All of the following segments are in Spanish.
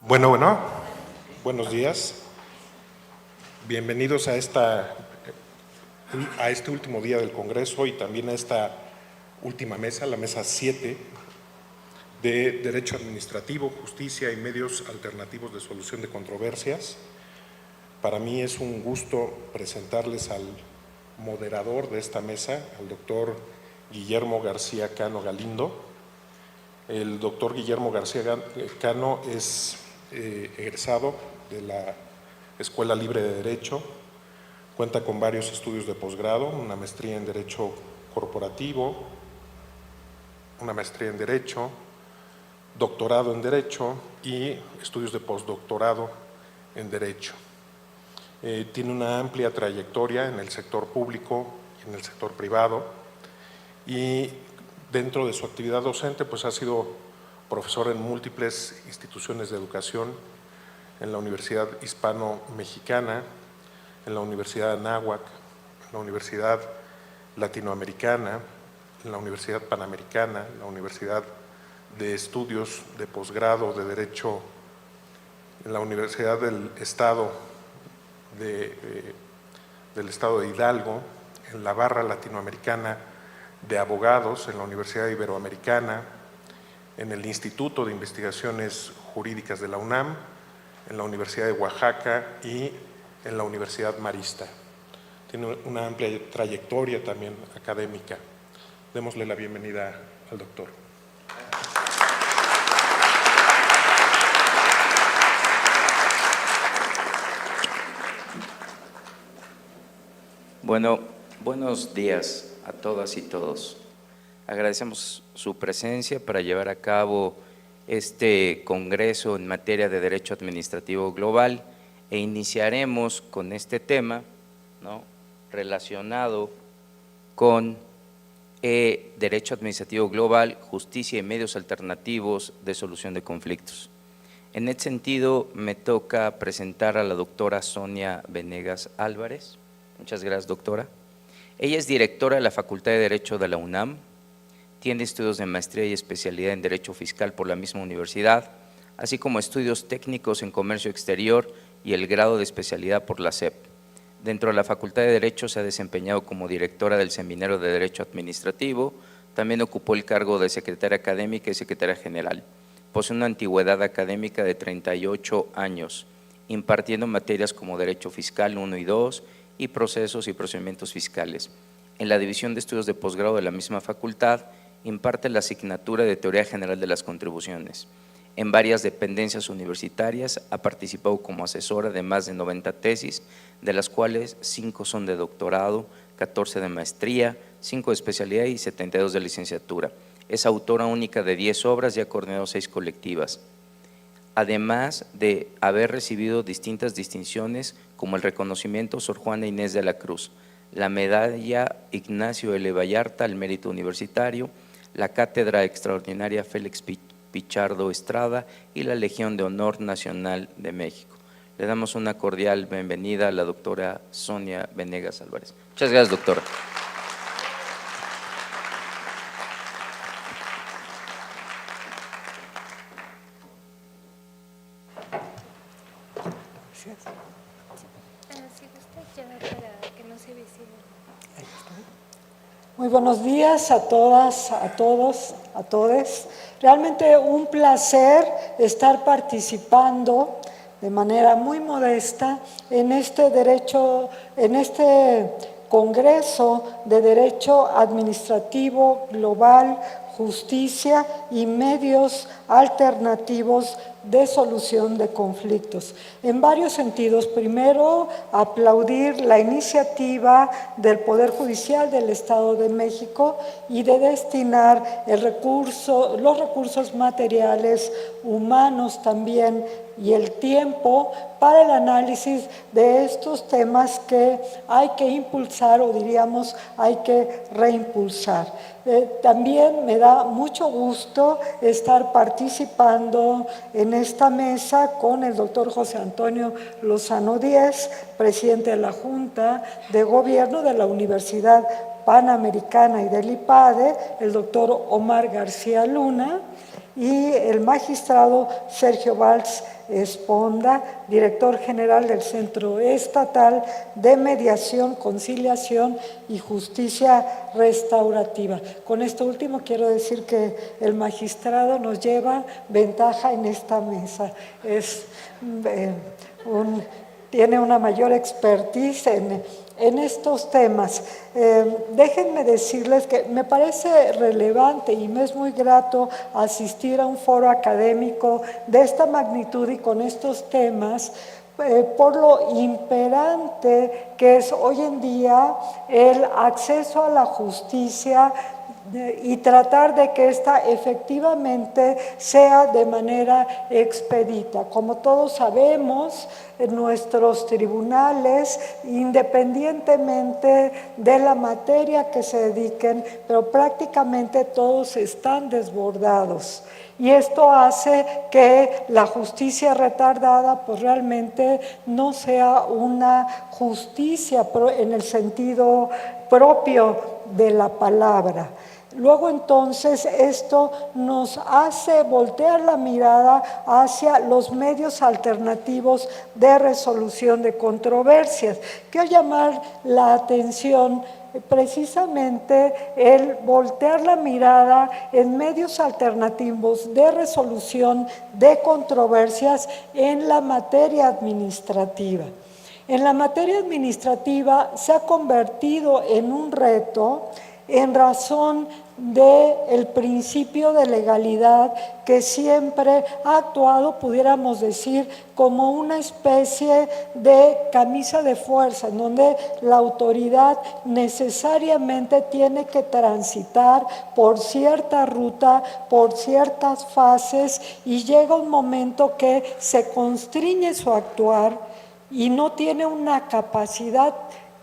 Bueno, buenos días. Bienvenidos a este último día del Congreso y también a esta última mesa, la mesa 7, de Derecho Administrativo, Justicia y Medios Alternativos de Solución de Controversias. Para mí es un gusto presentarles al moderador de esta mesa, al doctor Guillermo García Cano Galindo. El doctor Guillermo García Cano es egresado de la Escuela Libre de Derecho, cuenta con varios estudios de posgrado, una maestría en Derecho Corporativo, una maestría en Derecho, doctorado en Derecho y estudios de postdoctorado en Derecho. Tiene una amplia trayectoria en el sector público y en el sector privado y dentro de su actividad docente pues ha sido profesor en múltiples instituciones de educación, en la Universidad Hispano-Mexicana, en la Universidad Anáhuac, en la Universidad Latinoamericana, en la Universidad Panamericana, en la Universidad de Estudios de Posgrado de Derecho, en la Universidad del Estado de Hidalgo, en la Barra Latinoamericana de Abogados, en la Universidad Iberoamericana, en el Instituto de Investigaciones Jurídicas de la UNAM, en la Universidad de Oaxaca y en la Universidad Marista. Tiene una amplia trayectoria también académica. Démosle la bienvenida al doctor. Bueno, buenos días a todas y todos. Agradecemos su presencia para llevar a cabo este congreso en materia de Derecho Administrativo Global e iniciaremos con este tema, ¿no?, relacionado con Derecho Administrativo Global, Justicia y Medios Alternativos de Solución de Conflictos. En este sentido, me toca presentar a la doctora Sonia Venegas Álvarez. Muchas gracias, doctora. Ella es directora de la Facultad de Derecho de la UNAM, tiene estudios de maestría y especialidad en Derecho Fiscal por la misma universidad, así como estudios técnicos en Comercio Exterior y el grado de especialidad por la SEP. Dentro de la Facultad de Derecho se ha desempeñado como directora del Seminario de Derecho Administrativo, también ocupó el cargo de secretaria académica y secretaria general. Posee una antigüedad académica de 38 años, impartiendo materias como Derecho Fiscal 1 y 2 y Procesos y Procedimientos Fiscales. En la División de Estudios de Posgrado de la misma facultad, imparte la asignatura de Teoría General de las Contribuciones. En varias dependencias universitarias ha participado como asesora de más de 90 tesis, de las cuales 5 son de doctorado, 14 de maestría, 5 de especialidad y 72 de licenciatura. Es autora única de 10 obras y ha coordinado 6 colectivas, además de haber recibido distintas distinciones como el reconocimiento Sor Juana Inés de la Cruz, la medalla Ignacio L. Vallarta al mérito universitario, la Cátedra Extraordinaria Félix Pichardo Estrada y la Legión de Honor Nacional de México. Le damos una cordial bienvenida a la doctora Sonia Venegas Álvarez. Muchas gracias, doctora. Muy buenos días a todas, a todos, a todes. Realmente un placer estar participando de manera muy modesta en este Congreso de Derecho Administrativo Global, Justicia y Medios Alternativos de Solución de Conflictos. En varios sentidos. Primero, aplaudir la iniciativa del Poder Judicial del Estado de México y de destinar los recursos materiales, humanos también, y el tiempo para el análisis de estos temas que hay que impulsar, o diríamos hay que reimpulsar. También me da mucho gusto estar participando en esta mesa con el doctor José Antonio Lozano Díez, presidente de la Junta de Gobierno de la Universidad Panamericana y del IPADE, el doctor Omar García Luna, y el magistrado Sergio Valls Esponda, director general del Centro Estatal de Mediación, Conciliación y Justicia Restaurativa. Con esto último quiero decir que el magistrado nos lleva ventaja en esta mesa. Tiene una mayor expertise en estos temas. Déjenme decirles que me parece relevante y me es muy grato asistir a un foro académico de esta magnitud y con estos temas, por lo imperante que es hoy en día el acceso a la justicia y tratar de que ésta efectivamente sea de manera expedita. Como todos sabemos, nuestros tribunales, independientemente de la materia que se dediquen, pero prácticamente todos están desbordados. Y esto hace que la justicia retardada pues realmente no sea una justicia en el sentido propio de la palabra. Luego entonces esto nos hace voltear la mirada hacia los medios alternativos de resolución de controversias. Quiero llamar la atención precisamente el voltear la mirada en medios alternativos de resolución de controversias en la materia administrativa. En la materia administrativa se ha convertido en un reto en razón del principio de legalidad que siempre ha actuado, pudiéramos decir, como una especie de camisa de fuerza, en donde la autoridad necesariamente tiene que transitar por cierta ruta, por ciertas fases, y llega un momento que se constriñe su actuar y no tiene una capacidad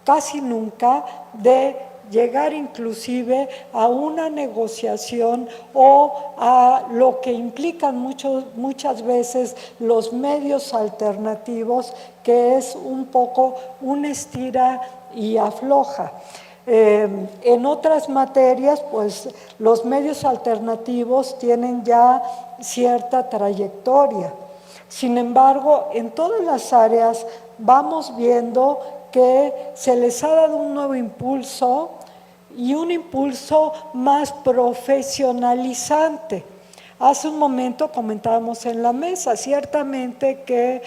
casi nunca de llegar inclusive a una negociación o a lo que implican muchas veces los medios alternativos, que es un poco un estira y afloja. En otras materias, pues los medios alternativos tienen ya cierta trayectoria. Sin embargo, en todas las áreas vamos viendo que se les ha dado un nuevo impulso y un impulso más profesionalizante. Hace un momento comentábamos en la mesa, ciertamente que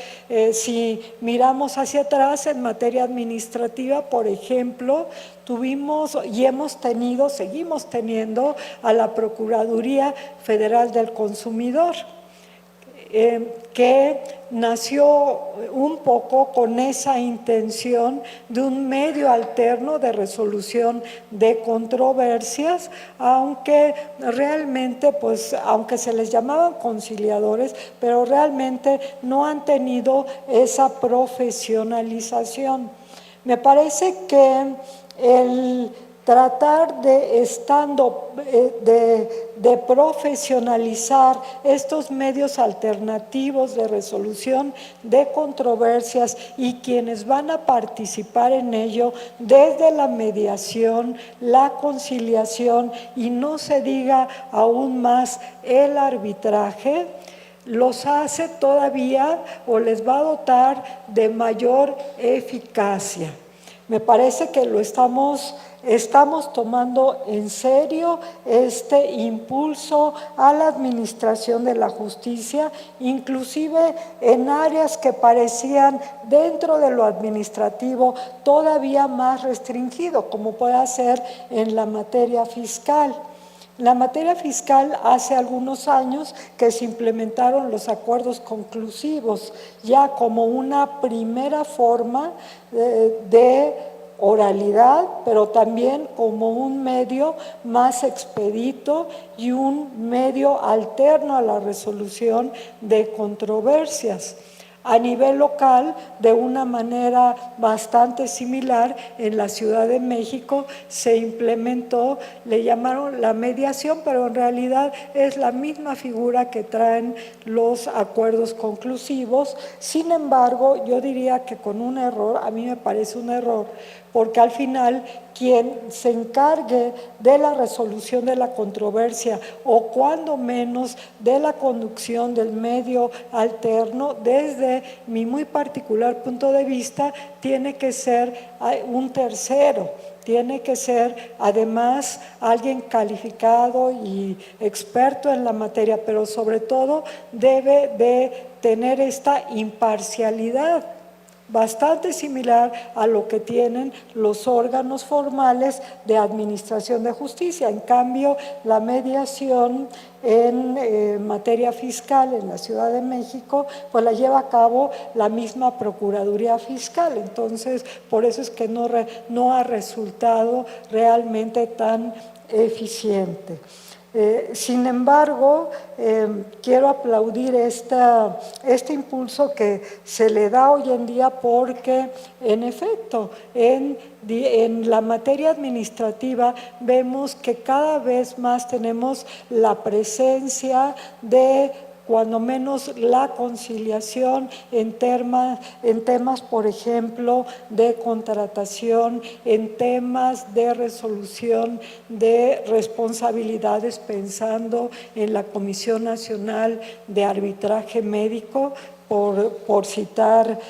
si miramos hacia atrás en materia administrativa, por ejemplo, tuvimos y hemos tenido, seguimos teniendo a la Procuraduría Federal del Consumidor, que nació un poco con esa intención de un medio alterno de resolución de controversias, aunque realmente, pues, aunque se les llamaban conciliadores, pero realmente no han tenido esa profesionalización. Me parece que el tratar de profesionalizar estos medios alternativos de resolución de controversias y quienes van a participar en ello desde la mediación, la conciliación y no se diga aún más el arbitraje, los hace todavía o les va a dotar de mayor eficacia. Me parece que lo estamos tomando en serio este impulso a la administración de la justicia, inclusive en áreas que parecían dentro de lo administrativo todavía más restringido, como puede ser en la materia fiscal. La materia fiscal, hace algunos años que se implementaron los acuerdos conclusivos, ya como una primera forma de oralidad, pero también como un medio más expedito y un medio alterno a la resolución de controversias. A nivel local, de una manera bastante similar, en la Ciudad de México se implementó, le llamaron la mediación, pero en realidad es la misma figura que traen los acuerdos conclusivos. Sin embargo, yo diría que con un error, a mí me parece un error, porque al final quien se encargue de la resolución de la controversia o cuando menos de la conducción del medio alterno, desde mi muy particular punto de vista, tiene que ser un tercero. Tiene que ser además alguien calificado y experto en la materia, pero sobre todo debe de tener esta imparcialidad bastante similar a lo que tienen los órganos formales de administración de justicia. En cambio, la mediación en materia fiscal en la Ciudad de México, pues la lleva a cabo la misma Procuraduría Fiscal. Entonces, por eso es que no ha resultado realmente tan eficiente. Sin embargo, quiero aplaudir este impulso que se le da hoy en día porque, en efecto, en la materia administrativa vemos que cada vez más tenemos la presencia de cuando menos la conciliación en temas, por ejemplo, de contratación, en temas de resolución de responsabilidades, pensando en la Comisión Nacional de Arbitraje Médico, por citar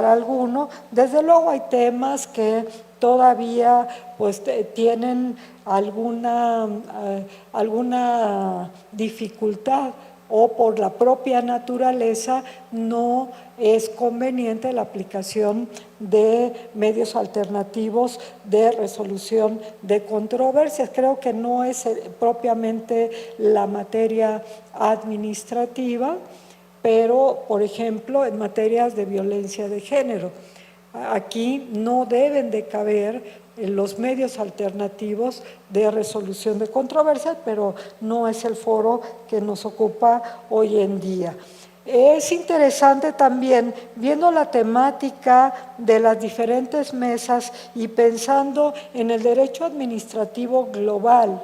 alguno. Desde luego hay temas que todavía pues tienen alguna dificultad, o por la propia naturaleza no es conveniente la aplicación de medios alternativos de resolución de controversias. Creo que no es propiamente la materia administrativa, pero, por ejemplo, en materias de violencia de género, aquí no deben de caber los medios alternativos de resolución de controversias, pero no es el foro que nos ocupa hoy en día. Es interesante también, viendo la temática de las diferentes mesas y pensando en el derecho administrativo global,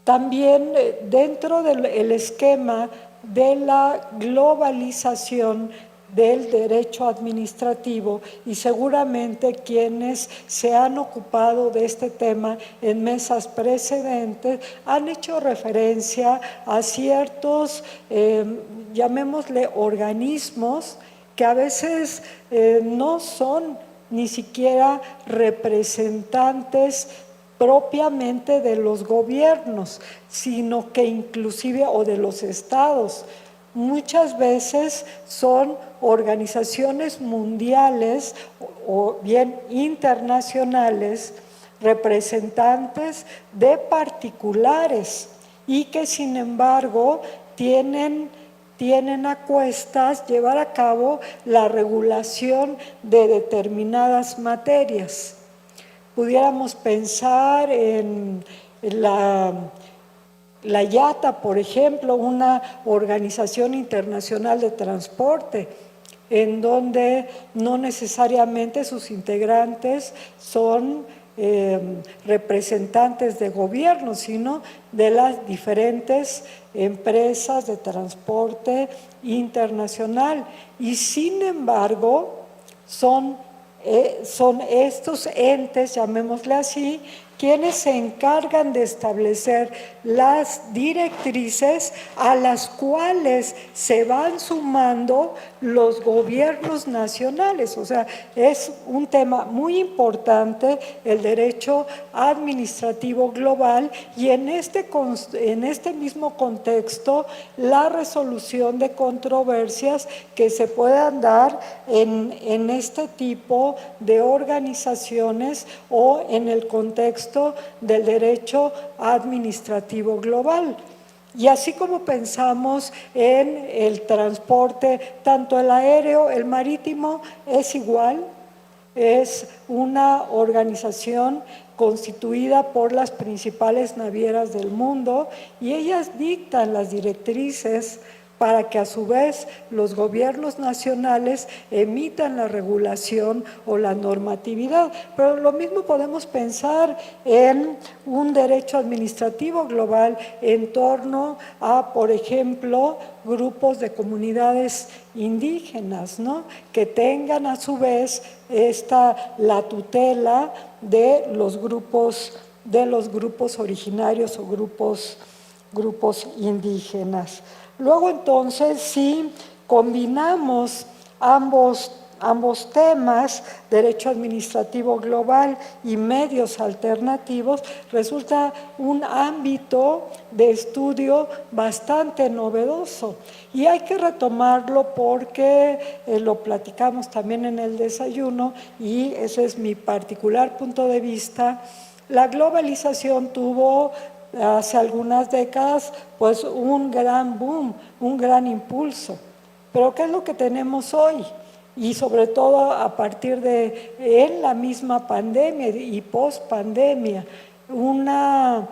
también dentro del esquema de la globalización del derecho administrativo, y seguramente quienes se han ocupado de este tema en mesas precedentes han hecho referencia a ciertos, llamémosle organismos, que a veces no son ni siquiera representantes propiamente de los gobiernos, sino que inclusive, o de los estados, muchas veces son organizaciones mundiales o bien internacionales, representantes de particulares, y que sin embargo tienen a cuestas llevar a cabo la regulación de determinadas materias. Pudiéramos pensar en la IATA, por ejemplo, una organización internacional de transporte, en donde no necesariamente sus integrantes son representantes de gobierno, sino de las diferentes empresas de transporte internacional. Y sin embargo, son estos entes, llamémosle así, quienes se encargan de establecer las directrices a las cuales se van sumando los gobiernos nacionales. O sea, es un tema muy importante el derecho administrativo global, y en este mismo contexto la resolución de controversias que se puedan dar en este tipo de organizaciones o en el contexto del derecho administrativo global. Y así como pensamos en el transporte, tanto el aéreo, el marítimo, es igual, es una organización constituida por las principales navieras del mundo, y ellas dictan las directrices para que a su vez los gobiernos nacionales emitan la regulación o la normatividad. Pero lo mismo podemos pensar en un derecho administrativo global en torno a, por ejemplo, grupos de comunidades indígenas, ¿no? Que tengan a su vez la tutela de los grupos originarios o grupos indígenas. Luego entonces, si combinamos ambos temas, derecho administrativo global y medios alternativos, resulta un ámbito de estudio bastante novedoso. Y hay que retomarlo porque lo platicamos también en el desayuno y ese es mi particular punto de vista. La globalización tuvo hace algunas décadas pues un gran boom, un gran impulso. Pero ¿qué es lo que tenemos hoy? Y sobre todo a partir en la misma pandemia y post-pandemia, una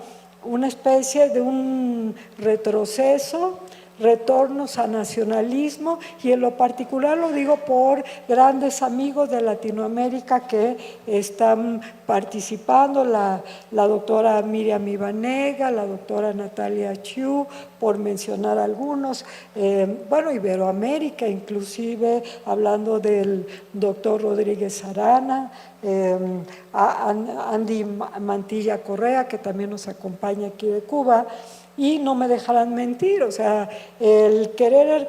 especie de un retroceso, retornos a nacionalismo, y en lo particular lo digo por grandes amigos de Latinoamérica que están participando, la doctora Miriam Ibanega, la doctora Natalia Chiu, por mencionar algunos, bueno, Iberoamérica, inclusive hablando del doctor Rodríguez Arana, Andy Mantilla Correa, que también nos acompaña aquí de Cuba. Y no me dejarán mentir, o sea, el querer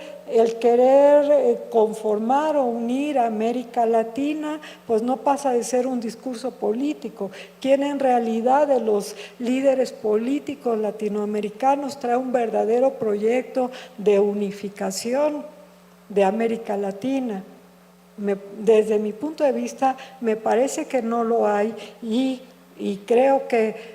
conformar o unir a América Latina, pues no pasa de ser un discurso político. Quien en realidad de los líderes políticos latinoamericanos trae un verdadero proyecto de unificación de América Latina. Desde mi punto de vista, me parece que no lo hay y creo que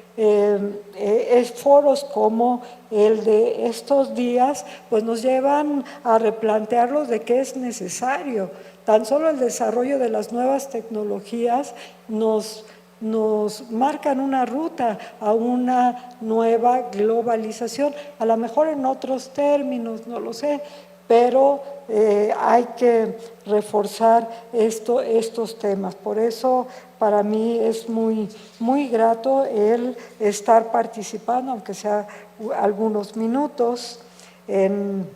foros como el de estos días pues nos llevan a replantearlos de qué es necesario. Tan solo el desarrollo de las nuevas tecnologías nos marcan una ruta a una nueva globalización, a lo mejor en otros términos, no lo sé, pero hay que reforzar estos temas. Por eso para mí es muy grato el estar participando, aunque sea algunos minutos, en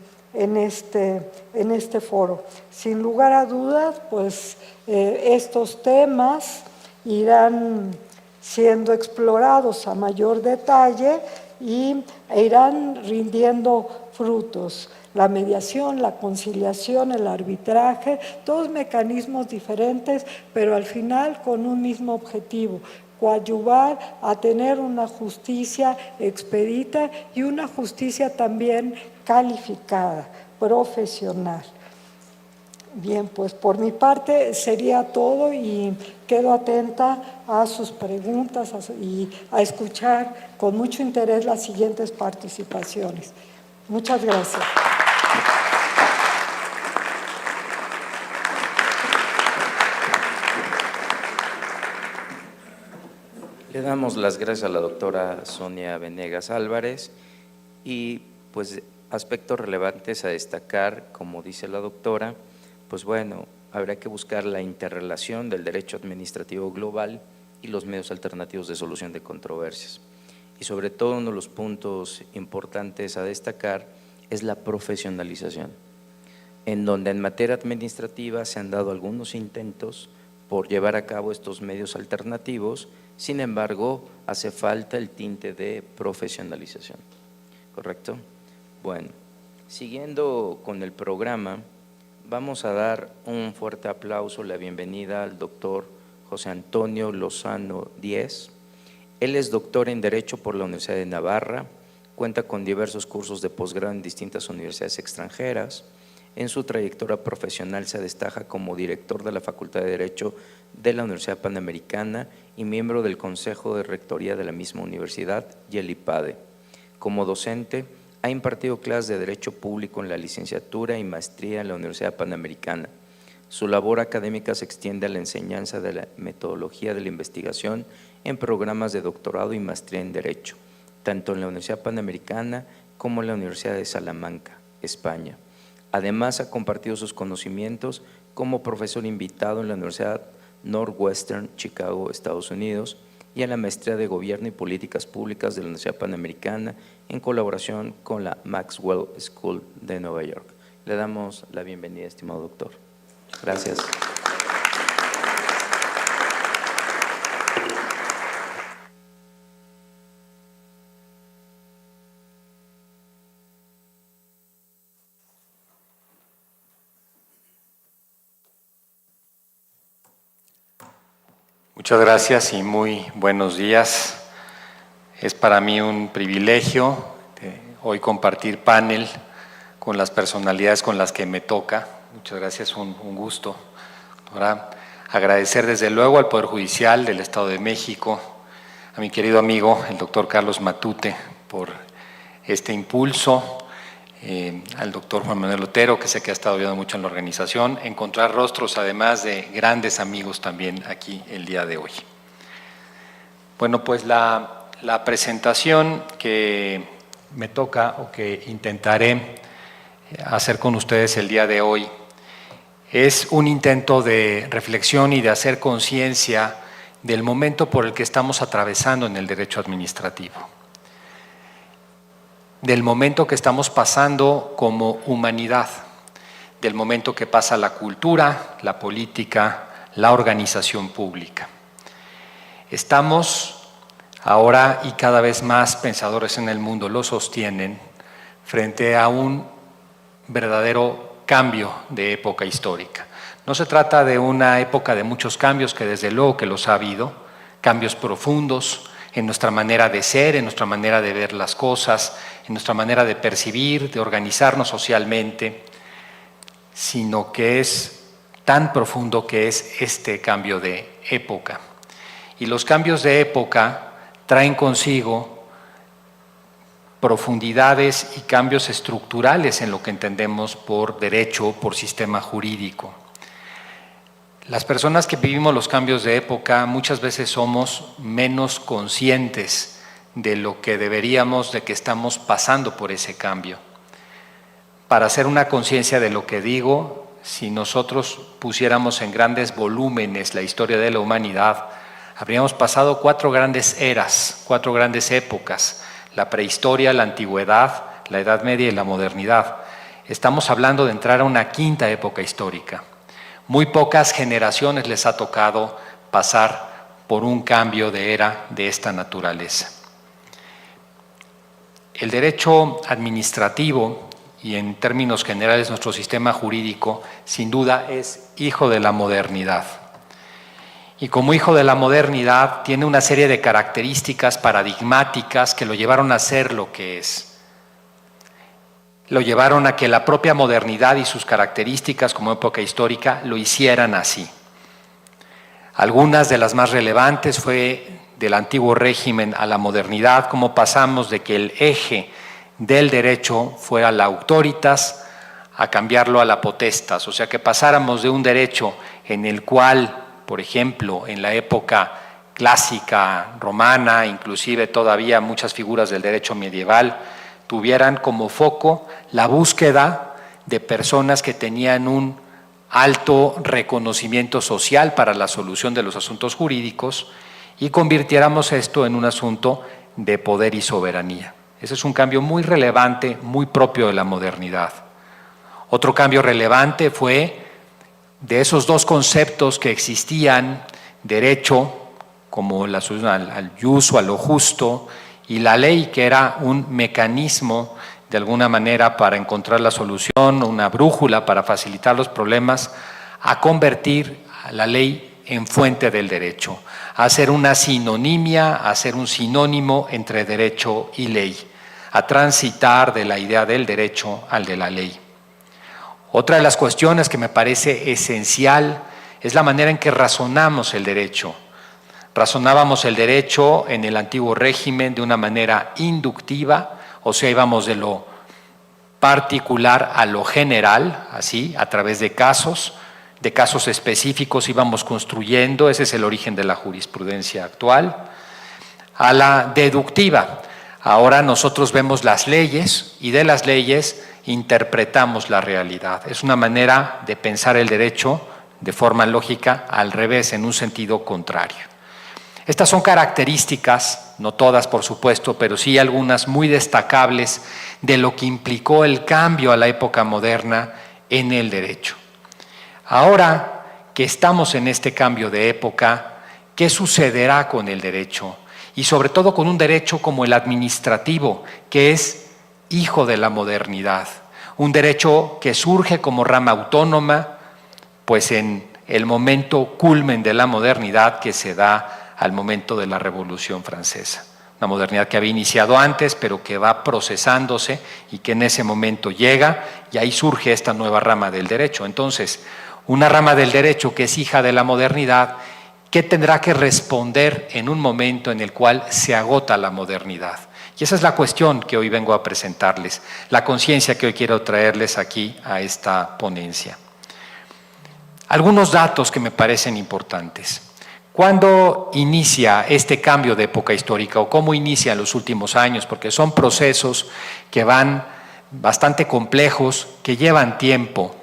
este foro. Sin lugar a dudas, pues estos temas irán siendo explorados a mayor detalle e irán rindiendo frutos. La mediación, la conciliación, el arbitraje, todos mecanismos diferentes, pero al final con un mismo objetivo: coadyuvar a tener una justicia expedita y una justicia también calificada, profesional. Bien, pues por mi parte sería todo y quedo atenta a sus preguntas y a escuchar con mucho interés las siguientes participaciones. Muchas gracias. Le damos las gracias a la doctora Sonia Venegas Álvarez y pues aspectos relevantes a destacar, como dice la doctora, pues bueno, habrá que buscar la interrelación del derecho administrativo global y los medios alternativos de solución de controversias. Y sobre todo uno de los puntos importantes a destacar es la profesionalización, en donde en materia administrativa se han dado algunos intentos por llevar a cabo estos medios alternativos. Sin embargo, hace falta el tinte de profesionalización, ¿correcto? Bueno, siguiendo con el programa, vamos a dar un fuerte aplauso, la bienvenida al doctor José Antonio Lozano Díez. Él es doctor en Derecho por la Universidad de Navarra, cuenta con diversos cursos de posgrado en distintas universidades extranjeras. En su trayectoria profesional se destaca como director de la Facultad de Derecho de la Universidad Panamericana y miembro del Consejo de Rectoría de la misma universidad y el IPADE. Como docente, ha impartido clases de Derecho Público en la licenciatura y maestría en la Universidad Panamericana. Su labor académica se extiende a la enseñanza de la metodología de la investigación en programas de doctorado y maestría en Derecho, tanto en la Universidad Panamericana como en la Universidad de Salamanca, España. Además, ha compartido sus conocimientos como profesor invitado en la Universidad Northwestern, Chicago, Estados Unidos, y en la Maestría de Gobierno y Políticas Públicas de la Universidad Panamericana, en colaboración con la Maxwell School de Nueva York. Le damos la bienvenida, estimado doctor. Gracias. Muchas gracias y muy buenos días. Es para mí un privilegio hoy compartir panel con las personalidades con las que me toca. Muchas gracias, un gusto. Ahora, agradecer desde luego al Poder Judicial del Estado de México, a mi querido amigo, el doctor Carlos Matute, por este impulso, al doctor Juan Manuel Otero, que sé que ha estado ayudando mucho en la organización, encontrar rostros además de grandes amigos también aquí el día de hoy. Bueno, pues la presentación que me toca o que intentaré hacer con ustedes el día de hoy es un intento de reflexión y de hacer conciencia del momento por el que estamos atravesando en el derecho administrativo, del momento que estamos pasando como humanidad, del momento que pasa la cultura, la política, la organización pública. Estamos ahora, y cada vez más pensadores en el mundo lo sostienen, frente a un verdadero cambio de época histórica. No se trata de una época de muchos cambios, que desde luego que los ha habido, cambios profundos en nuestra manera de ser, en nuestra manera de ver las cosas, en nuestra manera de percibir, de organizarnos socialmente, sino que es tan profundo que es este cambio de época. Y los cambios de época traen consigo profundidades y cambios estructurales en lo que entendemos por derecho, por sistema jurídico. Las personas que vivimos los cambios de época muchas veces somos menos conscientes de lo que deberíamos, de que estamos pasando por ese cambio. Para hacer una conciencia de lo que digo, si nosotros pusiéramos en grandes volúmenes la historia de la humanidad, habríamos pasado 4 grandes eras, 4 grandes épocas: la prehistoria, la antigüedad, la Edad Media y la modernidad. Estamos hablando de entrar a una 5ª época histórica. Muy pocas generaciones les ha tocado pasar por un cambio de era de esta naturaleza. El derecho administrativo, y en términos generales nuestro sistema jurídico, sin duda es hijo de la modernidad. Y como hijo de la modernidad tiene una serie de características paradigmáticas que lo llevaron a ser lo que es. Lo llevaron a que la propia modernidad y sus características como época histórica lo hicieran así. Algunas de las más relevantes fue del antiguo régimen a la modernidad, cómo pasamos de que el eje del derecho fuera la auctoritas a cambiarlo a la potestas, o sea que pasáramos de un derecho en el cual, por ejemplo, en la época clásica romana, inclusive todavía muchas figuras del derecho medieval, tuvieran como foco la búsqueda de personas que tenían un alto reconocimiento social para la solución de los asuntos jurídicos y convirtiéramos esto en un asunto de poder y soberanía. Ese es un cambio muy relevante, muy propio de la modernidad. Otro cambio relevante fue de esos 2 conceptos que existían, derecho, como la solución al jus o a lo justo, y la ley, que era un mecanismo de alguna manera para encontrar la solución, una brújula para facilitar los problemas, a convertir a la ley en fuente del derecho, a hacer una sinonimia, a hacer un sinónimo entre derecho y ley, a transitar de la idea del derecho al de la ley. Otra de las cuestiones que me parece esencial es la manera en que razonamos el derecho. Razonábamos el derecho en el antiguo régimen de una manera inductiva, o sea, íbamos de lo particular a lo general, así, a través de casos específicos íbamos construyendo, ese es el origen de la jurisprudencia actual, a la deductiva. Ahora nosotros vemos las leyes y de las leyes interpretamos la realidad. Es una manera de pensar el derecho de forma lógica al revés, en un sentido contrario. Estas son características, no todas por supuesto, pero sí algunas muy destacables de lo que implicó el cambio a la época moderna en el derecho. Ahora que estamos en este cambio de época, ¿qué sucederá con el derecho? Y sobre todo con un derecho como el administrativo, que es hijo de la modernidad. Un derecho que surge como rama autónoma, pues en el momento culmen de la modernidad que se da al momento de la Revolución Francesa. Una modernidad que había iniciado antes, pero que va procesándose y que en ese momento llega, y ahí surge esta nueva rama del derecho. Entonces, una rama del derecho que es hija de la modernidad, ¿qué tendrá que responder en un momento en el cual se agota la modernidad? Y esa es la cuestión que hoy vengo a presentarles, la conciencia que hoy quiero traerles aquí a esta ponencia. Algunos datos que me parecen importantes. ¿Cuándo inicia este cambio de época histórica o cómo inicia en los últimos años? Porque son procesos que van bastante complejos, que llevan tiempo.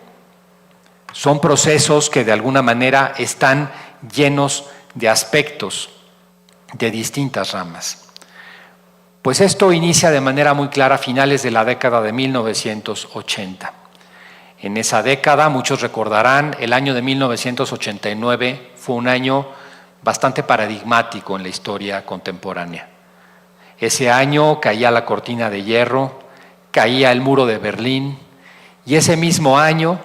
Son procesos que de alguna manera están llenos de aspectos de distintas ramas. Pues esto inicia de manera muy clara a finales de la década de 1980. En esa década, muchos recordarán, el año de 1989 fue un año bastante paradigmático en la historia contemporánea. Ese año caía la cortina de hierro, caía el muro de Berlín, y ese mismo año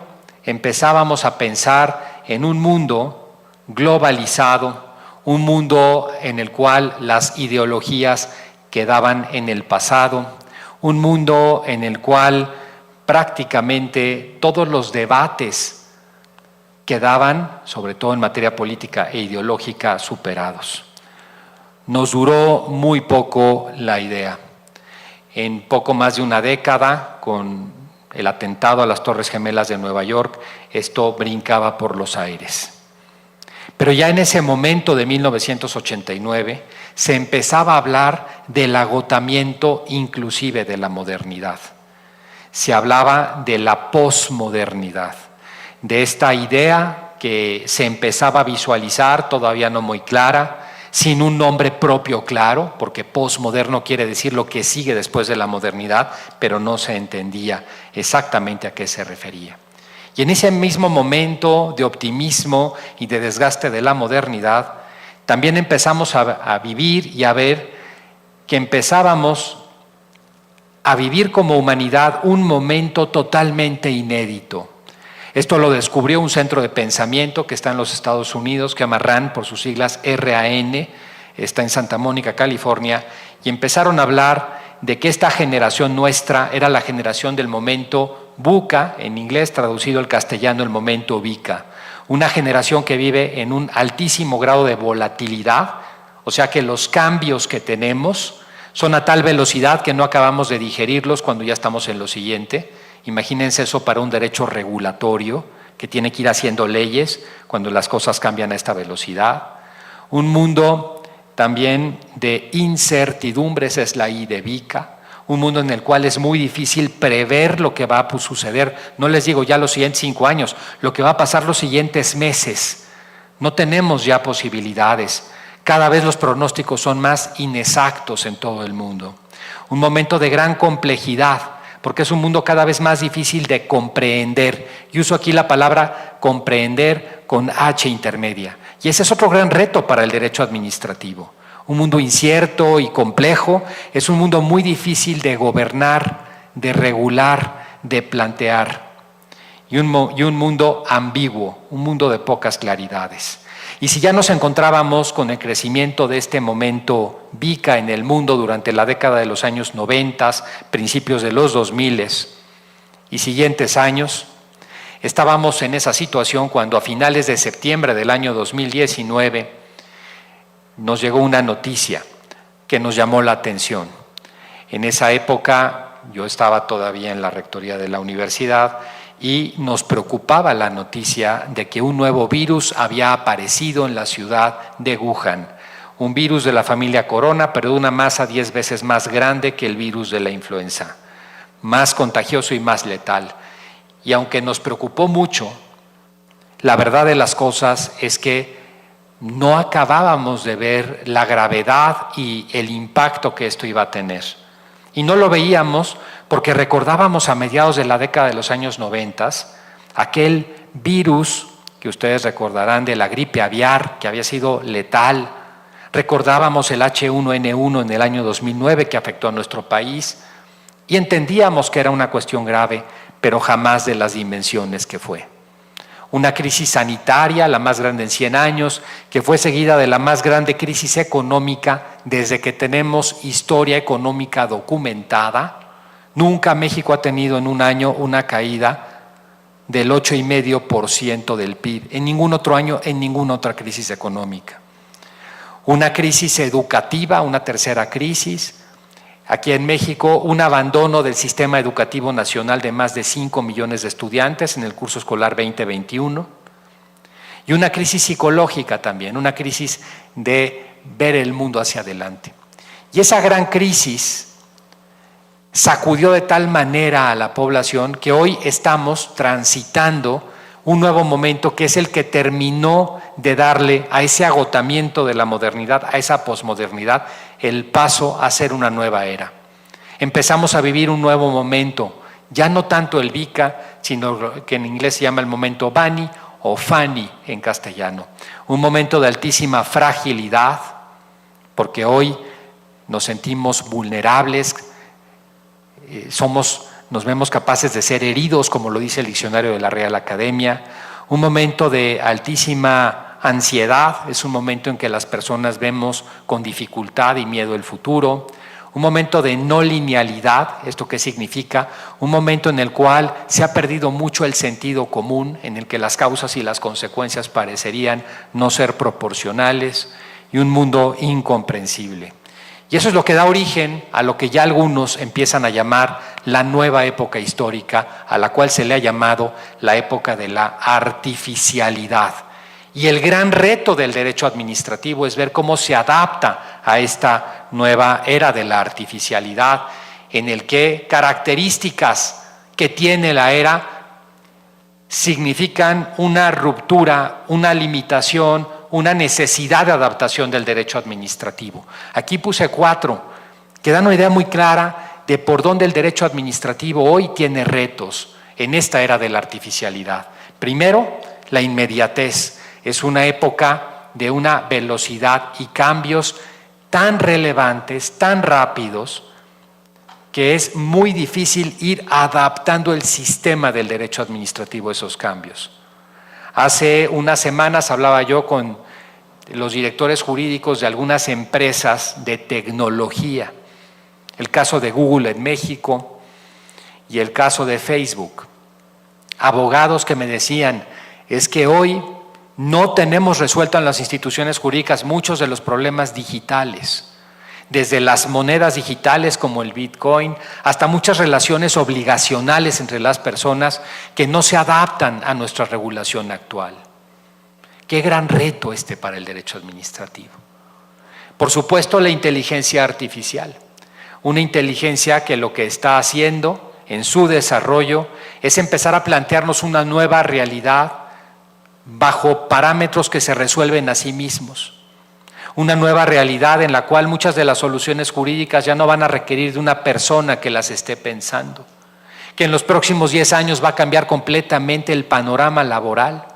empezábamos a pensar en un mundo globalizado, un mundo en el cual las ideologías quedaban en el pasado, un mundo en el cual prácticamente todos los debates quedaban, sobre todo en materia política e ideológica, superados. Nos duró muy poco la idea. En poco más de una década, con el atentado a las Torres Gemelas de Nueva York, esto brincaba por los aires. Pero ya en ese momento de 1989 se empezaba a hablar del agotamiento inclusive de la modernidad. Se hablaba de la posmodernidad, de esta idea que se empezaba a visualizar, todavía no muy clara, sin un nombre propio claro, porque posmoderno quiere decir lo que sigue después de la modernidad, pero no se entendía exactamente a qué se refería. Y en ese mismo momento de optimismo y de desgaste de la modernidad, también empezamos a vivir y a ver que empezábamos a vivir como humanidad un momento totalmente inédito. Esto lo descubrió un centro de pensamiento que está en los Estados Unidos, que se llama RAN, por sus siglas RAN, está en Santa Mónica, California, y empezaron a hablar de que esta generación nuestra era la generación del momento VUCA, en inglés traducido al castellano el momento VICA, una generación que vive en un altísimo grado de volatilidad, o sea que los cambios que tenemos son a tal velocidad que no acabamos de digerirlos cuando ya estamos en lo siguiente. Imagínense eso para un derecho regulatorio que tiene que ir haciendo leyes cuando las cosas cambian a esta velocidad. Un mundo también de incertidumbres, es la I de VICA, un mundo en el cual es muy difícil prever lo que va a suceder. No les digo ya los siguientes 5 años, lo que va a pasar los siguientes meses. No tenemos ya posibilidades. Cada vez los pronósticos son más inexactos en todo el mundo. Un momento de gran complejidad, porque es un mundo cada vez más difícil de comprender. Y uso aquí la palabra comprender con H intermedia. Y ese es otro gran reto para el derecho administrativo. Un mundo incierto y complejo, es un mundo muy difícil de gobernar, de regular, de plantear. Y un mundo ambiguo, un mundo de pocas claridades. Y si ya nos encontrábamos con el crecimiento de este momento VICA en el mundo durante la década de los años 90, principios de los 2000 y siguientes años, estábamos en esa situación cuando a finales de septiembre del año 2019 nos llegó una noticia que nos llamó la atención. En esa época yo estaba todavía en la rectoría de la universidad y nos preocupaba la noticia de que un nuevo virus había aparecido en la ciudad de Wuhan, un virus de la familia corona, pero de una masa 10 veces más grande que el virus de la influenza. más contagioso y más letal. Y aunque nos preocupó mucho, la verdad de las cosas es que no acabábamos de ver la gravedad y el impacto que esto iba a tener. Y no lo veíamos porque recordábamos a mediados de la década de los años 90 aquel virus que ustedes recordarán de la gripe aviar, que había sido letal. Recordábamos el H1N1 en el año 2009 que afectó a nuestro país y entendíamos que era una cuestión grave, pero jamás de las dimensiones que fue. Una crisis sanitaria, la más grande en 100 años, que fue seguida de la más grande crisis económica desde que tenemos historia económica documentada. Nunca México ha tenido en un año una caída del 8,5% del PIB, en ningún otro año, en ninguna otra crisis económica. Una crisis educativa, una tercera crisis. Aquí en México, un abandono del sistema educativo nacional de más de 5 millones de estudiantes en el curso escolar 2021. Y una crisis psicológica también, una crisis de ver el mundo hacia adelante. Y esa gran crisis sacudió de tal manera a la población que hoy estamos transitando un nuevo momento que es el que terminó de darle a ese agotamiento de la modernidad, a esa posmodernidad, el paso a ser una nueva era. Empezamos a vivir un nuevo momento, ya no tanto el VICA, sino que en inglés se llama el momento Bani o Fani en castellano. Un momento de altísima fragilidad, porque hoy nos sentimos vulnerables, nos vemos capaces de ser heridos, como lo dice el diccionario de la Real Academia. Un momento de altísima ansiedad, es un momento en que las personas vemos con dificultad y miedo el futuro. Un momento de no linealidad, ¿esto qué significa? Un momento en el cual se ha perdido mucho el sentido común, en el que las causas y las consecuencias parecerían no ser proporcionales, y un mundo incomprensible. Y eso es lo que da origen a lo que ya algunos empiezan a llamar la nueva época histórica, a la cual se le ha llamado la época de la artificialidad. Y el gran reto del derecho administrativo es ver cómo se adapta a esta nueva era de la artificialidad, en el que características que tiene la era significan una ruptura, una limitación, una necesidad de adaptación del derecho administrativo. Aquí puse 4 que dan una idea muy clara de por dónde el derecho administrativo hoy tiene retos en esta era de la artificialidad. Primero, la inmediatez. Es una época de una velocidad y cambios tan relevantes, tan rápidos, que es muy difícil ir adaptando el sistema del derecho administrativo a esos cambios. Hace unas semanas hablaba yo con los directores jurídicos de algunas empresas de tecnología, el caso de Google en México y el caso de Facebook. Abogados que me decían, es que hoy no tenemos resuelto en las instituciones jurídicas muchos de los problemas digitales, desde las monedas digitales como el Bitcoin hasta muchas relaciones obligacionales entre las personas que no se adaptan a nuestra regulación actual. Qué gran reto para el derecho administrativo. Por supuesto, la inteligencia artificial, una inteligencia que lo que está haciendo en su desarrollo es empezar a plantearnos una nueva realidad bajo parámetros que se resuelven a sí mismos. Una nueva realidad en la cual muchas de las soluciones jurídicas ya no van a requerir de una persona que las esté pensando, que en los próximos 10 años va a cambiar completamente el panorama laboral.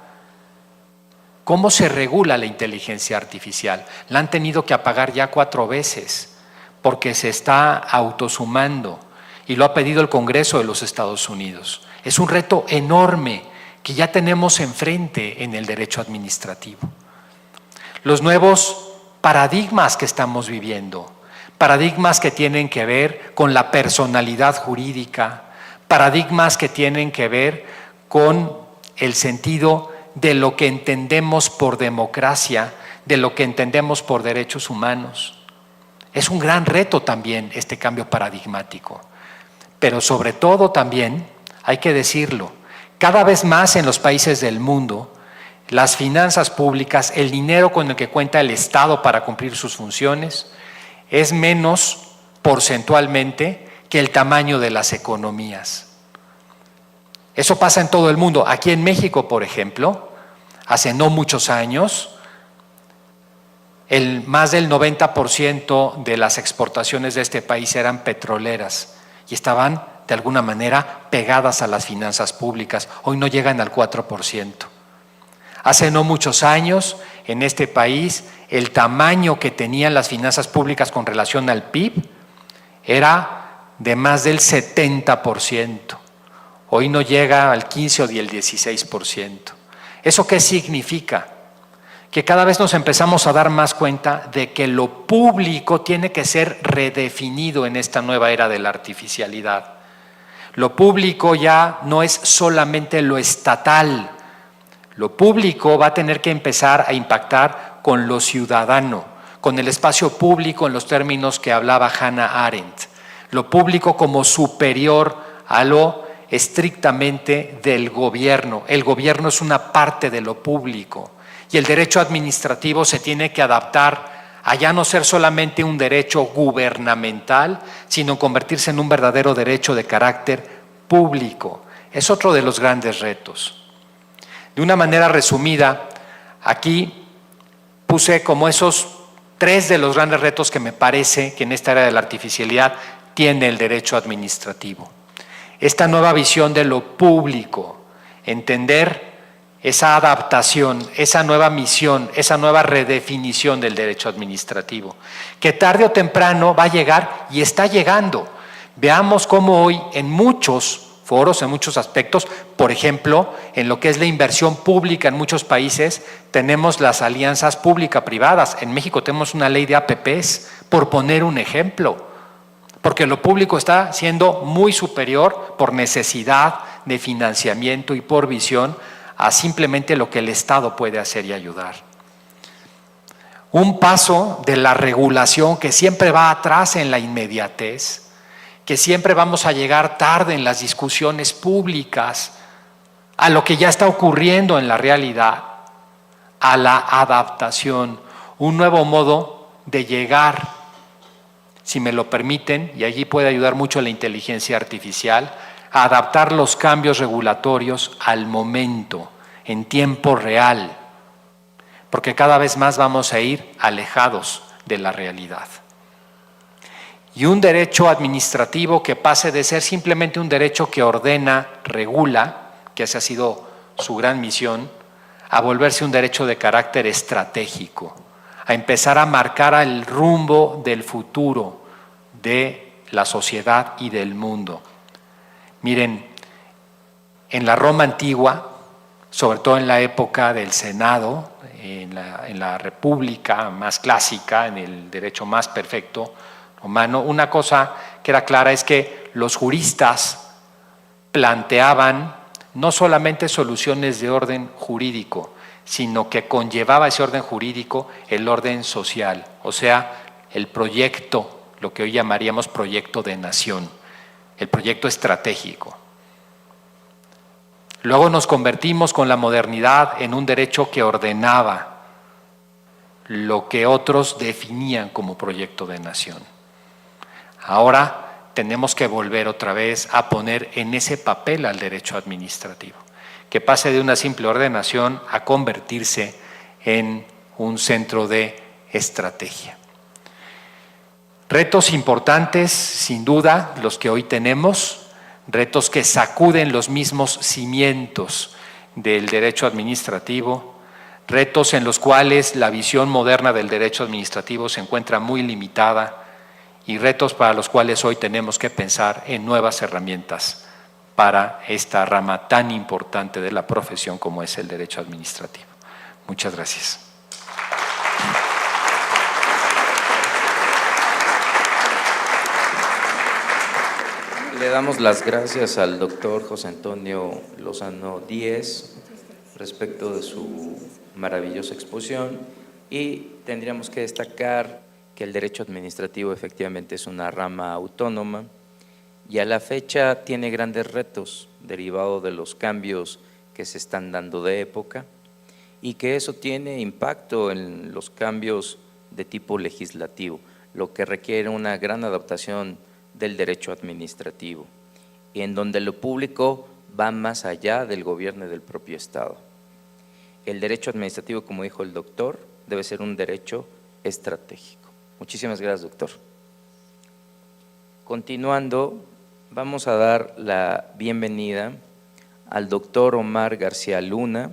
¿Cómo se regula la inteligencia artificial? La han tenido que apagar ya 4 veces porque se está autosumando y lo ha pedido el Congreso de los Estados Unidos. Es un reto enorme que ya tenemos enfrente en el derecho administrativo. Los nuevos paradigmas que estamos viviendo, paradigmas que tienen que ver con la personalidad jurídica, paradigmas que tienen que ver con el sentido de lo que entendemos por democracia, de lo que entendemos por derechos humanos. Es un gran reto también este cambio paradigmático, pero sobre todo también, hay que decirlo, cada vez más en los países del mundo, las finanzas públicas, el dinero con el que cuenta el Estado para cumplir sus funciones, es menos porcentualmente que el tamaño de las economías. Eso pasa en todo el mundo. Aquí en México, por ejemplo, hace no muchos años, más del 90% de las exportaciones de este país eran petroleras y estaban de alguna manera pegadas a las finanzas públicas. Hoy no llegan al 4%. Hace no muchos años, en este país, el tamaño que tenían las finanzas públicas con relación al PIB era de más del 70%. Hoy no llega al 15 o al 16%. ¿Eso qué significa? Que cada vez nos empezamos a dar más cuenta de que lo público tiene que ser redefinido en esta nueva era de la artificialidad. Lo público ya no es solamente lo estatal. Lo público va a tener que empezar a impactar con lo ciudadano, con el espacio público en los términos que hablaba Hannah Arendt. Lo público como superior a lo estrictamente del gobierno. El gobierno es una parte de lo público y el derecho administrativo se tiene que adaptar a ya no ser solamente un derecho gubernamental, sino convertirse en un verdadero derecho de carácter público. Es otro de los grandes retos. De una manera resumida, aquí puse como esos 3 de los grandes retos que me parece que en esta era de la artificialidad tiene el derecho administrativo. Esta nueva visión de lo público, entender esa adaptación, esa nueva misión, esa nueva redefinición del derecho administrativo, que tarde o temprano va a llegar y está llegando. Veamos cómo hoy en muchos foros, en muchos aspectos, por ejemplo, en lo que es la inversión pública en muchos países, tenemos las alianzas pública-privadas. En México tenemos una ley de APPs, por poner un ejemplo, porque lo público está siendo muy superior por necesidad de financiamiento y por visión a simplemente lo que el Estado puede hacer y ayudar. Un paso de la regulación que siempre va atrás en la inmediatez, que siempre vamos a llegar tarde en las discusiones públicas, a lo que ya está ocurriendo en la realidad, a la adaptación, un nuevo modo de llegar, si me lo permiten, y allí puede ayudar mucho la inteligencia artificial, a adaptar los cambios regulatorios al momento, en tiempo real, porque cada vez más vamos a ir alejados de la realidad. Y un derecho administrativo que pase de ser simplemente un derecho que ordena, regula, que esa ha sido su gran misión, a volverse un derecho de carácter estratégico, a empezar a marcar el rumbo del futuro de la sociedad y del mundo. Miren, en la Roma antigua, sobre todo en la época del Senado, en la República más clásica, en el derecho más perfecto romano, una cosa que era clara es que los juristas planteaban no solamente soluciones de orden jurídico, sino que conllevaba ese orden jurídico el orden social, o sea, el proyecto, lo que hoy llamaríamos proyecto de nación, el proyecto estratégico. Luego nos convertimos con la modernidad en un derecho que ordenaba lo que otros definían como proyecto de nación. Ahora tenemos que volver otra vez a poner en ese papel al derecho administrativo, que pase de una simple ordenación a convertirse en un centro de estrategia. Retos importantes, sin duda, los que hoy tenemos, retos que sacuden los mismos cimientos del derecho administrativo, retos en los cuales la visión moderna del derecho administrativo se encuentra muy limitada y retos para los cuales hoy tenemos que pensar en nuevas herramientas para esta rama tan importante de la profesión como es el derecho administrativo. Muchas gracias. Le damos las gracias al doctor José Antonio Lozano Díez respecto de su maravillosa exposición y tendríamos que destacar que el derecho administrativo efectivamente es una rama autónoma y a la fecha tiene grandes retos derivados de los cambios que se están dando de época y que eso tiene impacto en los cambios de tipo legislativo, lo que requiere una gran adaptación del derecho administrativo, en donde lo público va más allá del gobierno y del propio Estado. El derecho administrativo, como dijo el doctor, debe ser un derecho estratégico. Muchísimas gracias, doctor. Continuando, vamos a dar la bienvenida al doctor Omar García Luna.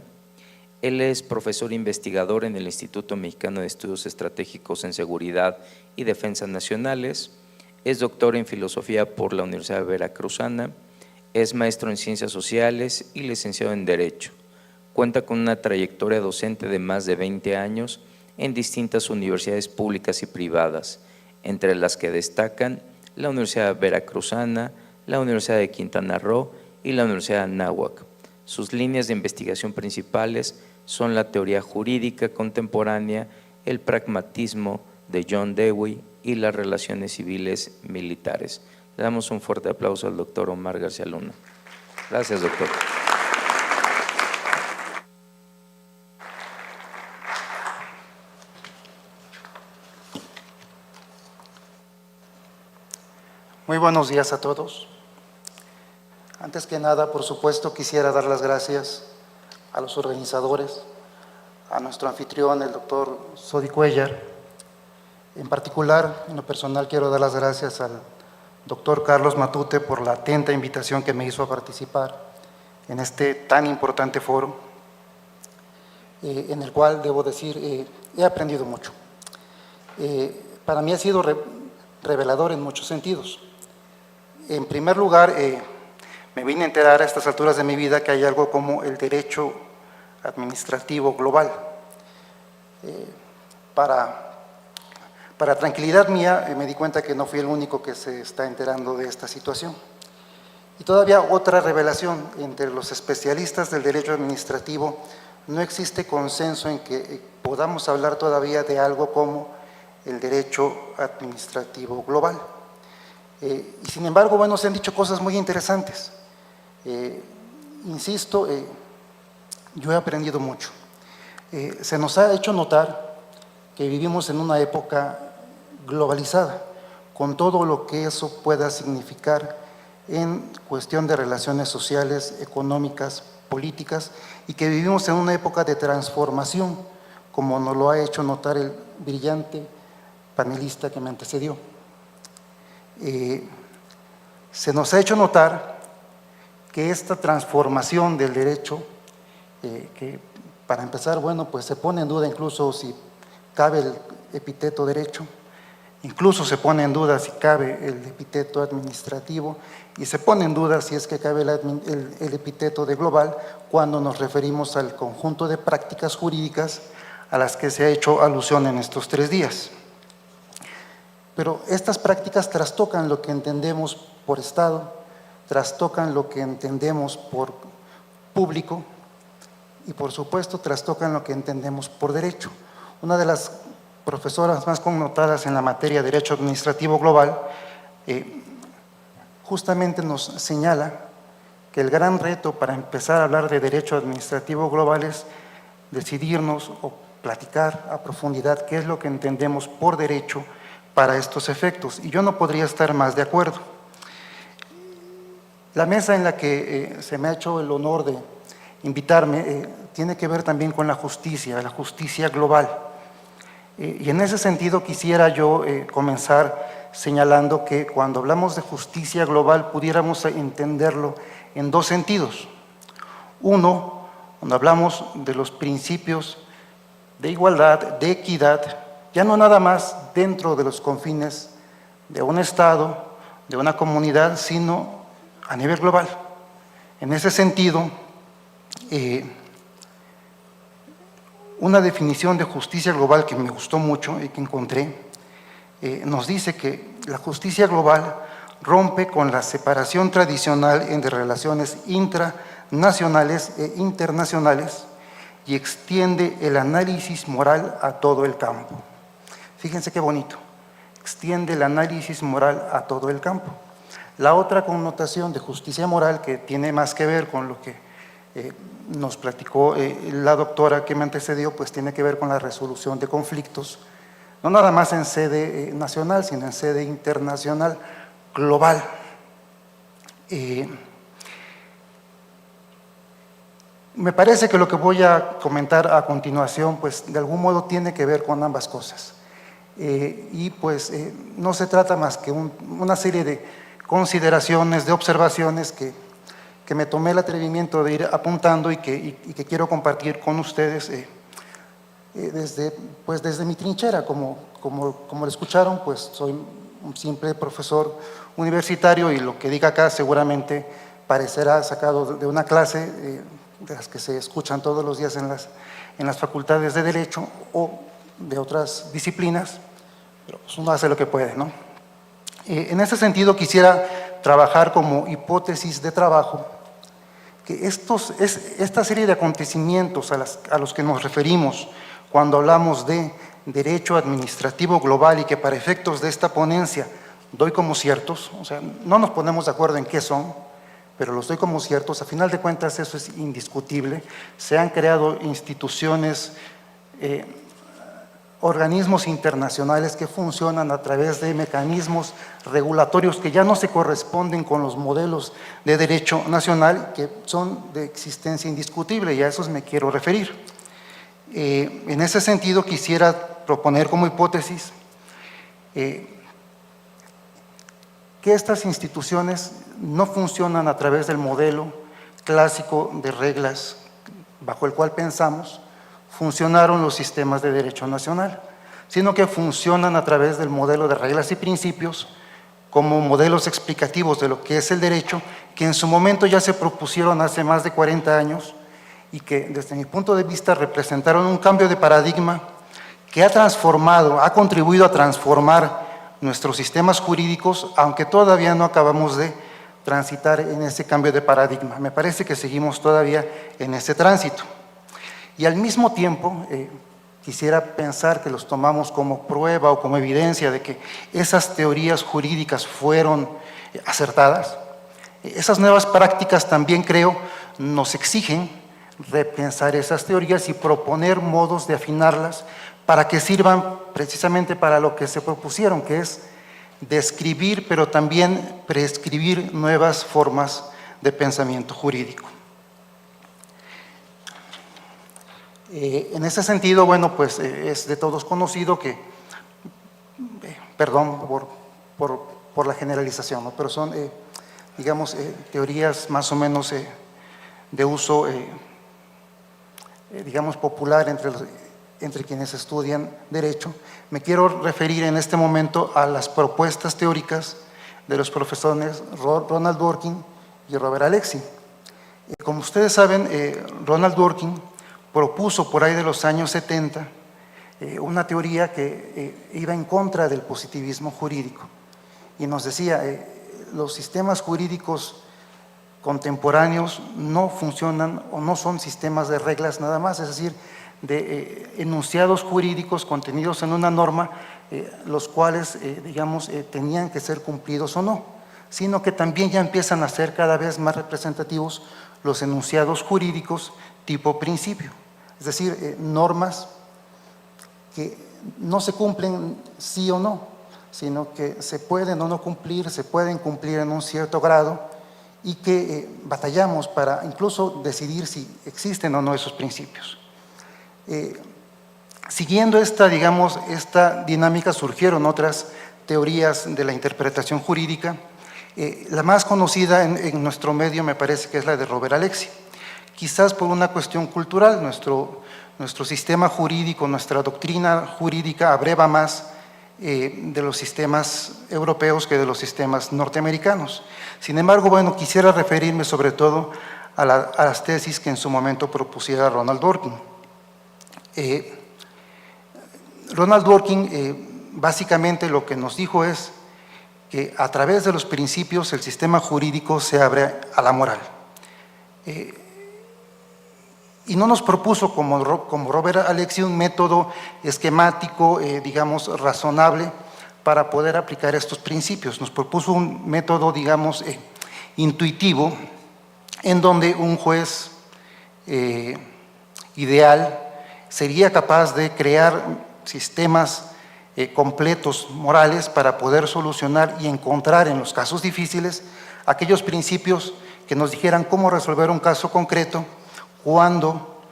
Él es profesor investigador en el Instituto Mexicano de Estudios Estratégicos en Seguridad y Defensa Nacionales, es doctor en Filosofía por la Universidad Veracruzana, es maestro en Ciencias Sociales y licenciado en Derecho. Cuenta con una trayectoria docente de más de 20 años en distintas universidades públicas y privadas, entre las que destacan la Universidad Veracruzana, la Universidad de Quintana Roo y la Universidad de Anáhuac. Sus líneas de investigación principales son la teoría jurídica contemporánea, el pragmatismo de John Dewey y las relaciones civiles militares. Le damos un fuerte aplauso al doctor Omar García Luna. Gracias, doctor. Muy buenos días a todos. Antes que nada, por supuesto, quisiera dar las gracias a los organizadores, a nuestro anfitrión, el doctor Sodi Cuellar. En particular, en lo personal, quiero dar las gracias al doctor Carlos Matute por la atenta invitación que me hizo a participar en este tan importante foro, en el cual, debo decir, he aprendido mucho. Para mí ha sido revelador en muchos sentidos. En primer lugar, me vine a enterar a estas alturas de mi vida que hay algo como el derecho administrativo global. Para tranquilidad mía, me di cuenta que no fui el único que se está enterando de esta situación. Y todavía otra revelación: entre los especialistas del derecho administrativo no existe consenso en que podamos hablar todavía de algo como el derecho administrativo global. Y sin embargo, bueno, se han dicho cosas muy interesantes. Insisto, yo he aprendido mucho. Se nos ha hecho notar que vivimos en una época globalizada, con todo lo que eso pueda significar en cuestión de relaciones sociales, económicas, políticas, y que vivimos en una época de transformación, como nos lo ha hecho notar el brillante panelista que me antecedió. Se nos ha hecho notar que esta transformación del derecho, que para empezar, bueno, pues se pone en duda incluso si cabe el epíteto derecho, incluso se pone en duda si cabe el epíteto administrativo, y se pone en duda si es que cabe el epíteto de global cuando nos referimos al conjunto de prácticas jurídicas a las que se ha hecho alusión en estos 3 días. Pero estas prácticas trastocan lo que entendemos por Estado, trastocan lo que entendemos por público y, por supuesto, trastocan lo que entendemos por derecho. Una de las profesoras más connotadas en la materia de Derecho Administrativo Global justamente nos señala que el gran reto para empezar a hablar de Derecho Administrativo Global es decidirnos o platicar a profundidad qué es lo que entendemos por derecho para estos efectos, y yo no podría estar más de acuerdo. La mesa en la que se me ha hecho el honor de invitarme tiene que ver también con la justicia global. Y en ese sentido quisiera yo comenzar señalando que cuando hablamos de justicia global pudiéramos entenderlo en 2 sentidos. Uno, cuando hablamos de los principios de igualdad, de equidad, ya no nada más dentro de los confines de un Estado, de una comunidad, sino a nivel global. En ese sentido, una definición de justicia global que me gustó mucho y que encontré, nos dice que la justicia global rompe con la separación tradicional entre relaciones intranacionales e internacionales y extiende el análisis moral a todo el campo. Fíjense qué bonito, extiende el análisis moral a todo el campo. La otra connotación de justicia moral, que tiene más que ver con lo que nos platicó la doctora que me antecedió, pues tiene que ver con la resolución de conflictos, no nada más en sede nacional, sino en sede internacional, global. Me parece que lo que voy a comentar a continuación, pues de algún modo tiene que ver con ambas cosas. Y pues no se trata más que una serie de consideraciones, de observaciones que me tomé el atrevimiento de ir apuntando y que quiero compartir con ustedes desde mi trinchera. Como lo escucharon, pues soy un simple profesor universitario y lo que diga acá seguramente parecerá sacado de una clase de las que se escuchan todos los días en las facultades de Derecho o de otras disciplinas, pero pues uno hace lo que puede, ¿no? En ese sentido quisiera trabajar como hipótesis de trabajo que esta serie de acontecimientos a los que nos referimos cuando hablamos de derecho administrativo global y que para efectos de esta ponencia doy como ciertos, o sea, no nos ponemos de acuerdo en qué son, pero los doy como ciertos, a final de cuentas eso es indiscutible. Se han creado instituciones, organismos internacionales que funcionan a través de mecanismos regulatorios que ya no se corresponden con los modelos de derecho nacional, que son de existencia indiscutible, y a esos me quiero referir. En ese sentido quisiera proponer como hipótesis que estas instituciones no funcionan a través del modelo clásico de reglas bajo el cual pensamos funcionaron los sistemas de derecho nacional, sino que funcionan a través del modelo de reglas y principios como modelos explicativos de lo que es el derecho, que en su momento ya se propusieron hace más de 40 años y que desde mi punto de vista representaron un cambio de paradigma que ha contribuido a transformar nuestros sistemas jurídicos, aunque todavía no acabamos de transitar en ese cambio de paradigma. Me parece que seguimos todavía en ese tránsito. Y al mismo tiempo, quisiera pensar que los tomamos como prueba o como evidencia de que esas teorías jurídicas fueron acertadas. Esas nuevas prácticas también creo nos exigen repensar esas teorías y proponer modos de afinarlas para que sirvan precisamente para lo que se propusieron, que es describir, pero también prescribir nuevas formas de pensamiento jurídico. En ese sentido, bueno, pues es de todos conocido que, perdón por la generalización, ¿no? Pero son, digamos, teorías más o menos de uso, digamos, popular entre quienes estudian Derecho. Me quiero referir en este momento a las propuestas teóricas de los profesores Ronald Dworkin y Robert Alexy. Como ustedes saben, Ronald Dworkin propuso por ahí de los años 70 una teoría que iba en contra del positivismo jurídico y nos decía, los sistemas jurídicos contemporáneos no funcionan o no son sistemas de reglas nada más, es decir, de enunciados jurídicos contenidos en una norma, los cuales, digamos, tenían que ser cumplidos o no, sino que también ya empiezan a ser cada vez más representativos los enunciados jurídicos tipo principio, es decir, normas que no se cumplen sí o no, sino que se pueden o no cumplir, se pueden cumplir en un cierto grado y que batallamos para incluso decidir si existen o no esos principios. Siguiendo esta dinámica surgieron otras teorías de la interpretación jurídica. La más conocida en nuestro medio me parece que es la de Robert Alexy. Quizás por una cuestión cultural, nuestro sistema jurídico, nuestra doctrina jurídica abreva más de los sistemas europeos que de los sistemas norteamericanos. Sin embargo, bueno, quisiera referirme sobre todo a las tesis que en su momento propusiera Ronald Dworkin. Ronald Dworkin básicamente lo que nos dijo es que a través de los principios el sistema jurídico se abre a la moral. Y no nos propuso, como Robert Alexy, un método esquemático, digamos, razonable para poder aplicar estos principios. Nos propuso un método, digamos, intuitivo, en donde un juez ideal sería capaz de crear sistemas completos morales para poder solucionar y encontrar en los casos difíciles aquellos principios que nos dijeran cómo resolver un caso concreto cuando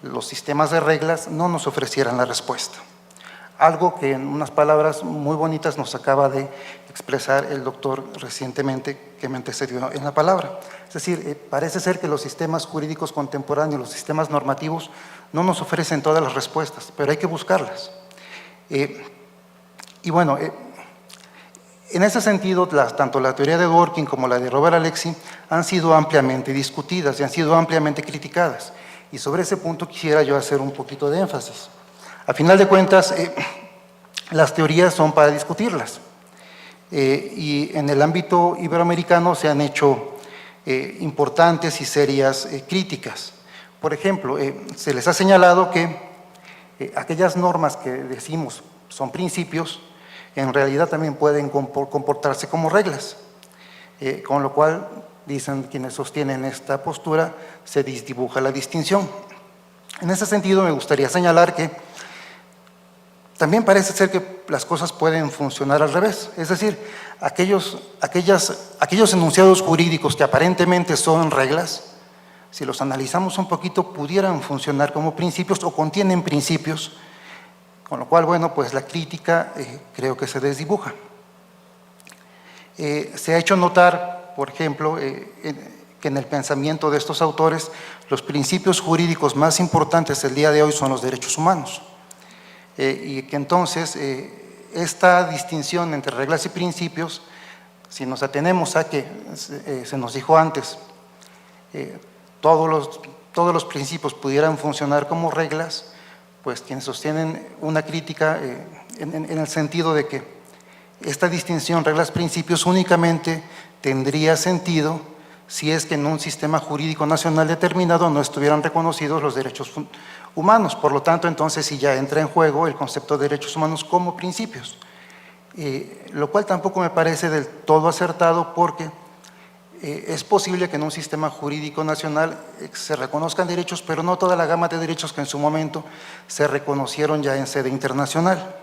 los sistemas de reglas no nos ofrecieran la respuesta. Algo que en unas palabras muy bonitas nos acaba de expresar el doctor recientemente que me antecedió en la palabra. Es decir, parece ser que los sistemas jurídicos contemporáneos, los sistemas normativos, no nos ofrecen todas las respuestas, pero hay que buscarlas. Y bueno, en ese sentido, tanto la teoría de Dworkin como la de Robert Alexy han sido ampliamente discutidas y han sido ampliamente criticadas. Y sobre ese punto quisiera yo hacer un poquito de énfasis. A final de cuentas, las teorías son para discutirlas. Y en el ámbito iberoamericano se han hecho importantes y serias críticas. Por ejemplo, se les ha señalado que aquellas normas que decimos son principios, en realidad también pueden comportarse como reglas, con lo cual, dicen quienes sostienen esta postura, se desdibuja la distinción. En ese sentido, me gustaría señalar que también parece ser que las cosas pueden funcionar al revés, es decir, aquellos enunciados jurídicos que aparentemente son reglas, si los analizamos un poquito, pudieran funcionar como principios o contienen principios, con lo cual, bueno, pues la crítica creo que se desdibuja. Se ha hecho notar, por ejemplo, que en el pensamiento de estos autores, los principios jurídicos más importantes el día de hoy son los derechos humanos. Y que entonces esta distinción entre reglas y principios, si nos atenemos a que se nos dijo antes, todos los principios pudieran funcionar como reglas, pues quienes sostienen una crítica en el sentido de que esta distinción reglas-principios únicamente tendría sentido si es que en un sistema jurídico nacional determinado no estuvieran reconocidos los derechos humanos. Por lo tanto, entonces sí ya entra en juego el concepto de derechos humanos como principios, lo cual tampoco me parece del todo acertado porque es posible que en un sistema jurídico nacional se reconozcan derechos, pero no toda la gama de derechos que en su momento se reconocieron ya en sede internacional.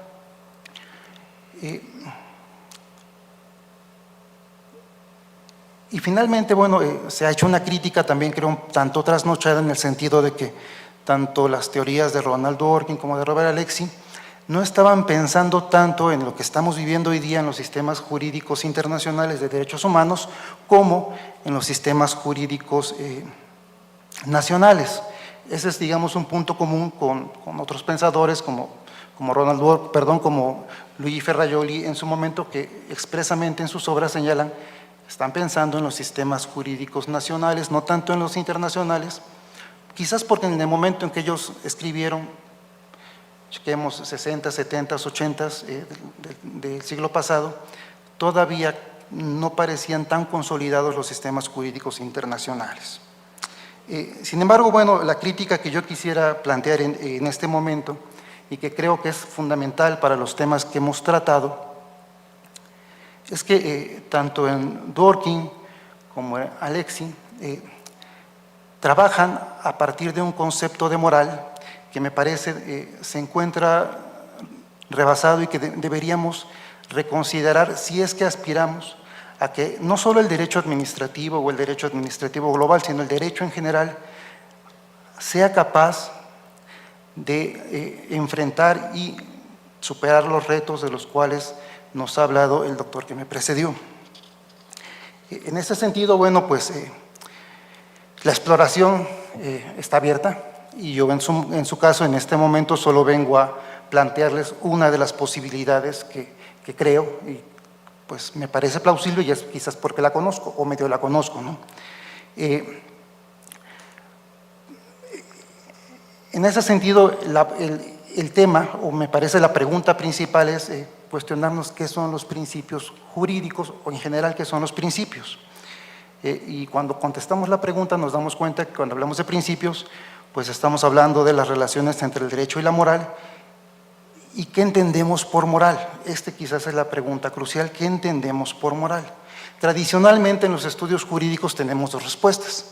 Y finalmente, bueno, se ha hecho una crítica también, creo, un tanto trasnochada en el sentido de que tanto las teorías de Ronald Dworkin como de Robert Alexy no estaban pensando tanto en lo que estamos viviendo hoy día en los sistemas jurídicos internacionales de derechos humanos como en los sistemas jurídicos nacionales. Ese es, digamos, un punto común con otros pensadores como como Luigi Ferrajoli en su momento, que expresamente en sus obras señalan están pensando en los sistemas jurídicos nacionales, no tanto en los internacionales, quizás porque en el momento en que ellos escribieron, chequemos 60, 70, 80 del siglo pasado, todavía no parecían tan consolidados los sistemas jurídicos internacionales. Sin embargo, bueno, la crítica que yo quisiera plantear en este momento y que creo que es fundamental para los temas que hemos tratado, es que tanto en Dworkin como en Alexy trabajan a partir de un concepto de moral que me parece se encuentra rebasado y que deberíamos reconsiderar si es que aspiramos a que no solo el derecho administrativo o el derecho administrativo global, sino el derecho en general sea capaz de enfrentar y superar los retos de los cuales nos ha hablado el doctor que me precedió. En ese sentido, bueno, pues la exploración está abierta y yo en su caso en este momento solo vengo a plantearles una de las posibilidades que creo y pues me parece plausible y es quizás porque la conozco o medio la conozco, ¿no? En ese sentido, el tema, o me parece la pregunta principal es cuestionarnos qué son los principios jurídicos o en general qué son los principios. Y cuando contestamos la pregunta nos damos cuenta que cuando hablamos de principios, pues estamos hablando de las relaciones entre el derecho y la moral. ¿Y qué entendemos por moral? Quizás es la pregunta crucial, ¿qué entendemos por moral? Tradicionalmente en los estudios jurídicos tenemos dos respuestas,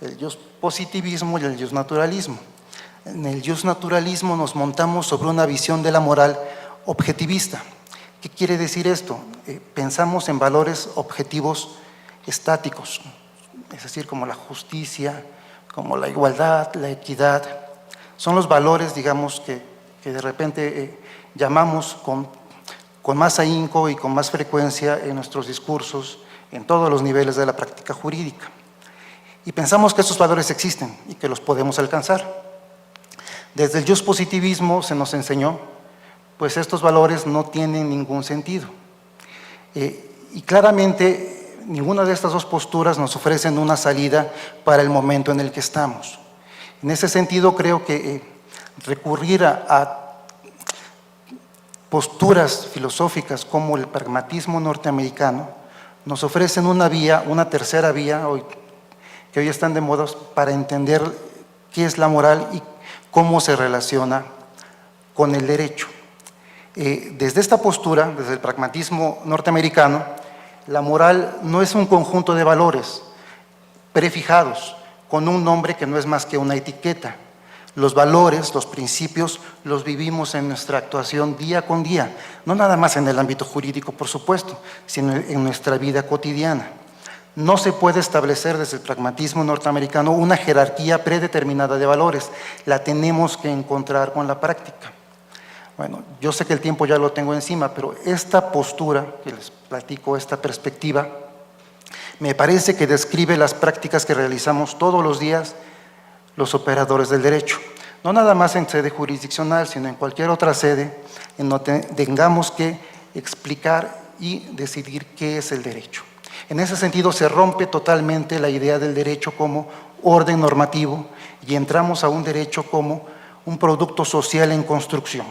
el positivismo y el naturalismo. En el naturalismo nos montamos sobre una visión de la moral objetivista. ¿Qué quiere decir esto? Pensamos en valores objetivos estáticos, es decir, como la justicia, como la igualdad, la equidad. Son los valores, digamos, que de repente llamamos con más ahínco y con más frecuencia en nuestros discursos, en todos los niveles de la práctica jurídica. Y pensamos que estos valores existen y que los podemos alcanzar. Desde el positivismo se nos enseñó, pues estos valores no tienen ningún sentido. Y claramente ninguna de estas dos posturas nos ofrecen una salida para el momento en el que estamos. En ese sentido creo que recurrir a posturas filosóficas como el pragmatismo norteamericano nos ofrecen una vía, una tercera vía, que hoy están de moda, para entender qué es la moral y cómo se relaciona con el derecho. Desde esta postura, desde el pragmatismo norteamericano, la moral no es un conjunto de valores prefijados con un nombre que no es más que una etiqueta. Los valores, los principios, los vivimos en nuestra actuación día con día, no nada más en el ámbito jurídico, por supuesto, sino en nuestra vida cotidiana. No se puede establecer desde el pragmatismo norteamericano una jerarquía predeterminada de valores, la tenemos que encontrar con la práctica. Bueno, yo sé que el tiempo ya lo tengo encima, pero esta postura que les platico, esta perspectiva, me parece que describe las prácticas que realizamos todos los días los operadores del derecho. No nada más en sede jurisdiccional, sino en cualquier otra sede en donde tengamos que explicar y decidir qué es el derecho. En ese sentido se rompe totalmente la idea del derecho como orden normativo y entramos a un derecho como un producto social en construcción.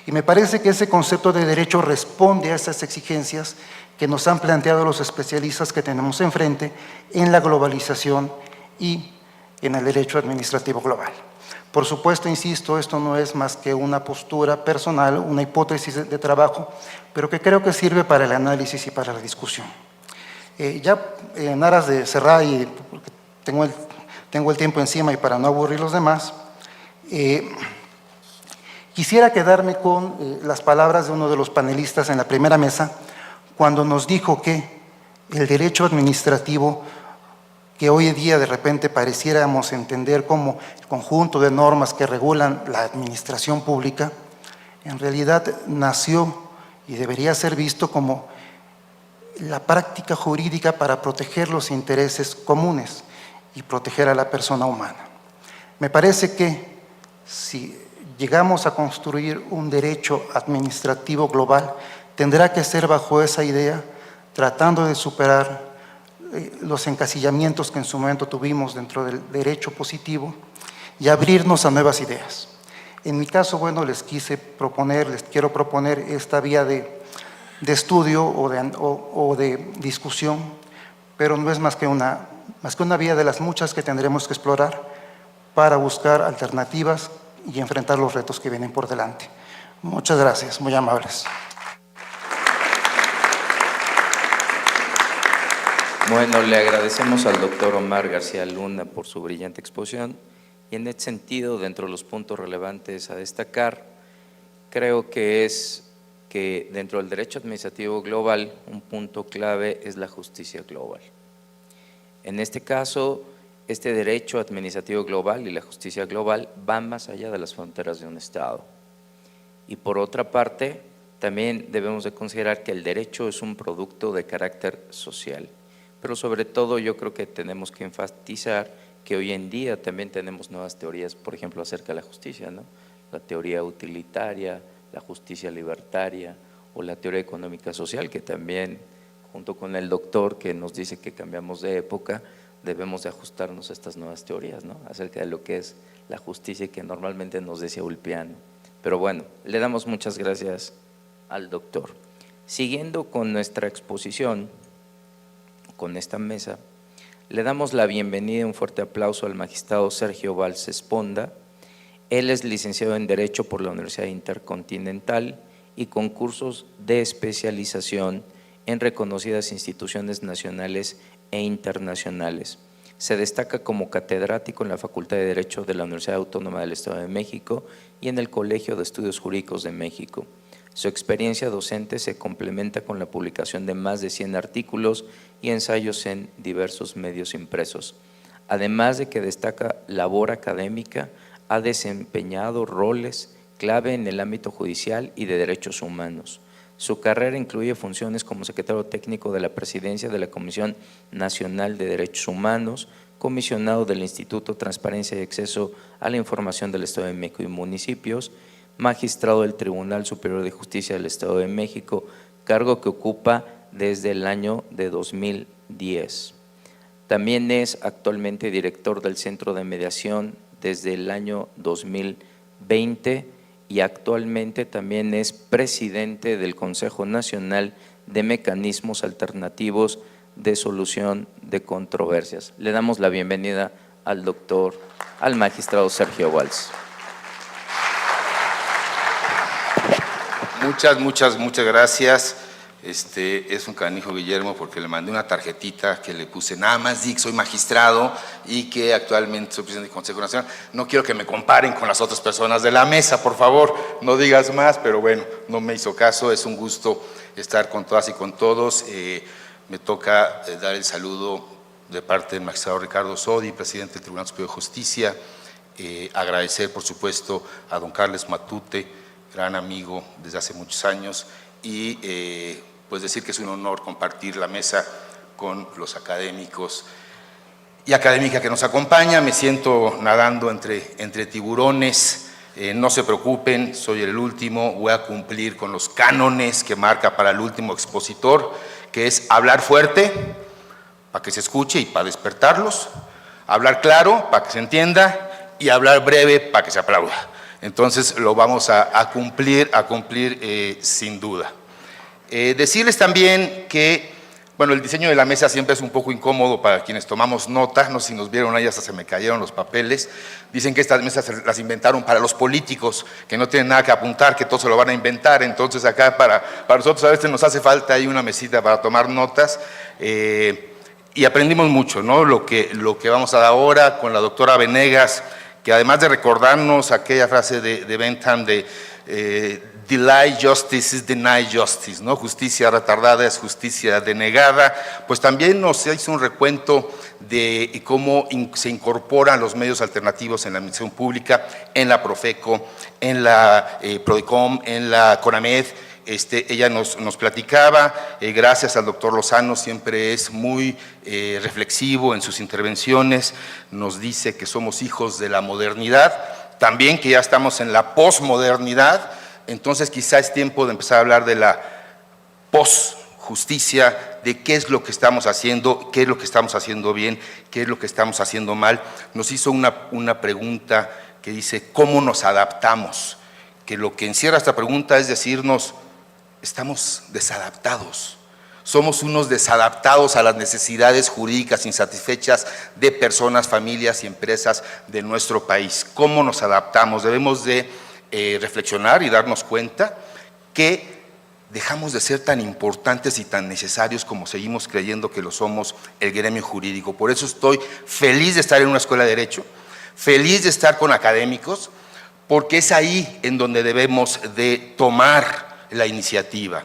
Y me parece que ese concepto de derecho responde a esas exigencias que nos han planteado los especialistas que tenemos enfrente en la globalización y en el derecho administrativo global. Por supuesto, insisto, esto no es más que una postura personal, una hipótesis de trabajo, pero que creo que sirve para el análisis y para la discusión. Ya en aras de cerrar, y porque tengo el tiempo encima y para no aburrir los demás, quisiera quedarme con las palabras de uno de los panelistas en la primera mesa, cuando nos dijo que el derecho administrativo, que hoy en día de repente pareciéramos entender como el conjunto de normas que regulan la administración pública, en realidad nació y debería ser visto como la práctica jurídica para proteger los intereses comunes y proteger a la persona humana. Me parece que si llegamos a construir un derecho administrativo global, tendrá que ser bajo esa idea, tratando de superar los encasillamientos que en su momento tuvimos dentro del derecho positivo y abrirnos a nuevas ideas. En mi caso, bueno, les quiero proponer esta vía de estudio o de discusión, pero no es más que una vía de las muchas que tendremos que explorar para buscar alternativas y enfrentar los retos que vienen por delante. Muchas gracias, muy amables. Bueno, le agradecemos al doctor Omar García Luna por su brillante exposición y en este sentido, dentro de los puntos relevantes a destacar, creo que es que dentro del derecho administrativo global un punto clave es la justicia global. En este caso, este derecho administrativo global y la justicia global van más allá de las fronteras de un Estado. Y por otra parte, también debemos de considerar que el derecho es un producto de carácter social. Pero sobre todo yo creo que tenemos que enfatizar que hoy en día también tenemos nuevas teorías, por ejemplo, acerca de la justicia, ¿no? La teoría utilitaria, la justicia libertaria o la teoría económica social, que también, junto con el doctor que nos dice que cambiamos de época, debemos de ajustarnos a estas nuevas teorías, ¿no? Acerca de lo que es la justicia que normalmente nos decía Ulpiano. Pero bueno, le damos muchas gracias al doctor. Siguiendo con nuestra exposición, con esta mesa, le damos la bienvenida y un fuerte aplauso al magistrado Sergio Valls Esponda. Él es licenciado en Derecho por la Universidad Intercontinental y con cursos de especialización en reconocidas instituciones nacionales e internacionales. Se destaca como catedrático en la Facultad de Derecho de la Universidad Autónoma del Estado de México y en el Colegio de Estudios Jurídicos de México. Su experiencia docente se complementa con la publicación de más de 100 artículos y ensayos en diversos medios impresos. Además de que destaca labor académica, ha desempeñado roles clave en el ámbito judicial y de derechos humanos. Su carrera incluye funciones como secretario técnico de la Presidencia de la Comisión Nacional de Derechos Humanos, comisionado del Instituto Transparencia y Acceso a la Información del Estado de México y municipios, magistrado del Tribunal Superior de Justicia del Estado de México, cargo que ocupa desde el año de 2010. También es actualmente director del Centro de Mediación desde el año 2020 y actualmente también es presidente del Consejo Nacional de Mecanismos Alternativos de Solución de Controversias. Le damos la bienvenida al magistrado Sergio Valls. Muchas gracias. Es un canijo Guillermo porque le mandé una tarjetita que le puse nada más di que soy magistrado y que actualmente soy presidente del Consejo Nacional. No quiero que me comparen con las otras personas de la mesa, por favor, no digas más, pero bueno, no me hizo caso. Es un gusto estar con todas y con todos. Me toca dar el saludo de parte del magistrado Ricardo Sodi, presidente del Tribunal Superior de Justicia. Agradecer, por supuesto, a don Carles Matute, gran amigo desde hace muchos años, y pues decir que es un honor compartir la mesa con los académicos y académica que nos acompaña. Me siento nadando entre tiburones. No se preocupen, soy el último, voy a cumplir con los cánones que marca para el último expositor, que es hablar fuerte para que se escuche y para despertarlos, hablar claro para que se entienda y hablar breve para que se aplauda. Entonces lo vamos a cumplir sin duda. Decirles también que, bueno, el diseño de la mesa siempre es un poco incómodo para quienes tomamos nota. No sé si nos vieron ahí, hasta se me cayeron los papeles. Dicen que estas mesas las inventaron para los políticos, que no tienen nada que apuntar, que todo se lo van a inventar. Entonces acá para nosotros a veces nos hace falta ahí una mesita para tomar notas. Y aprendimos mucho, ¿no? Lo que vamos a dar ahora con la doctora Venegas, que además de recordarnos aquella frase de Bentham de delay justice is deny justice, ¿no? Justicia retardada es justicia denegada, pues también nos hizo un recuento de cómo se incorporan los medios alternativos en la administración pública, en la Profeco, en la Prodecom, en la CONAMED. Ella nos platicaba, gracias al doctor Lozano, siempre es muy reflexivo en sus intervenciones, nos dice que somos hijos de la modernidad, también que ya estamos en la posmodernidad. Entonces quizá es tiempo de empezar a hablar de la posjusticia, de qué es lo que estamos haciendo, qué es lo que estamos haciendo bien, qué es lo que estamos haciendo mal. Nos hizo una pregunta que dice, ¿cómo nos adaptamos? Que lo que encierra esta pregunta es decirnos, estamos desadaptados. Somos unos desadaptados a las necesidades jurídicas insatisfechas de personas, familias y empresas de nuestro país. ¿Cómo nos adaptamos? Debemos de reflexionar y darnos cuenta que dejamos de ser tan importantes y tan necesarios como seguimos creyendo que lo somos el gremio jurídico. Por eso estoy feliz de estar en una escuela de Derecho, feliz de estar con académicos, porque es ahí en donde debemos de tomar la iniciativa.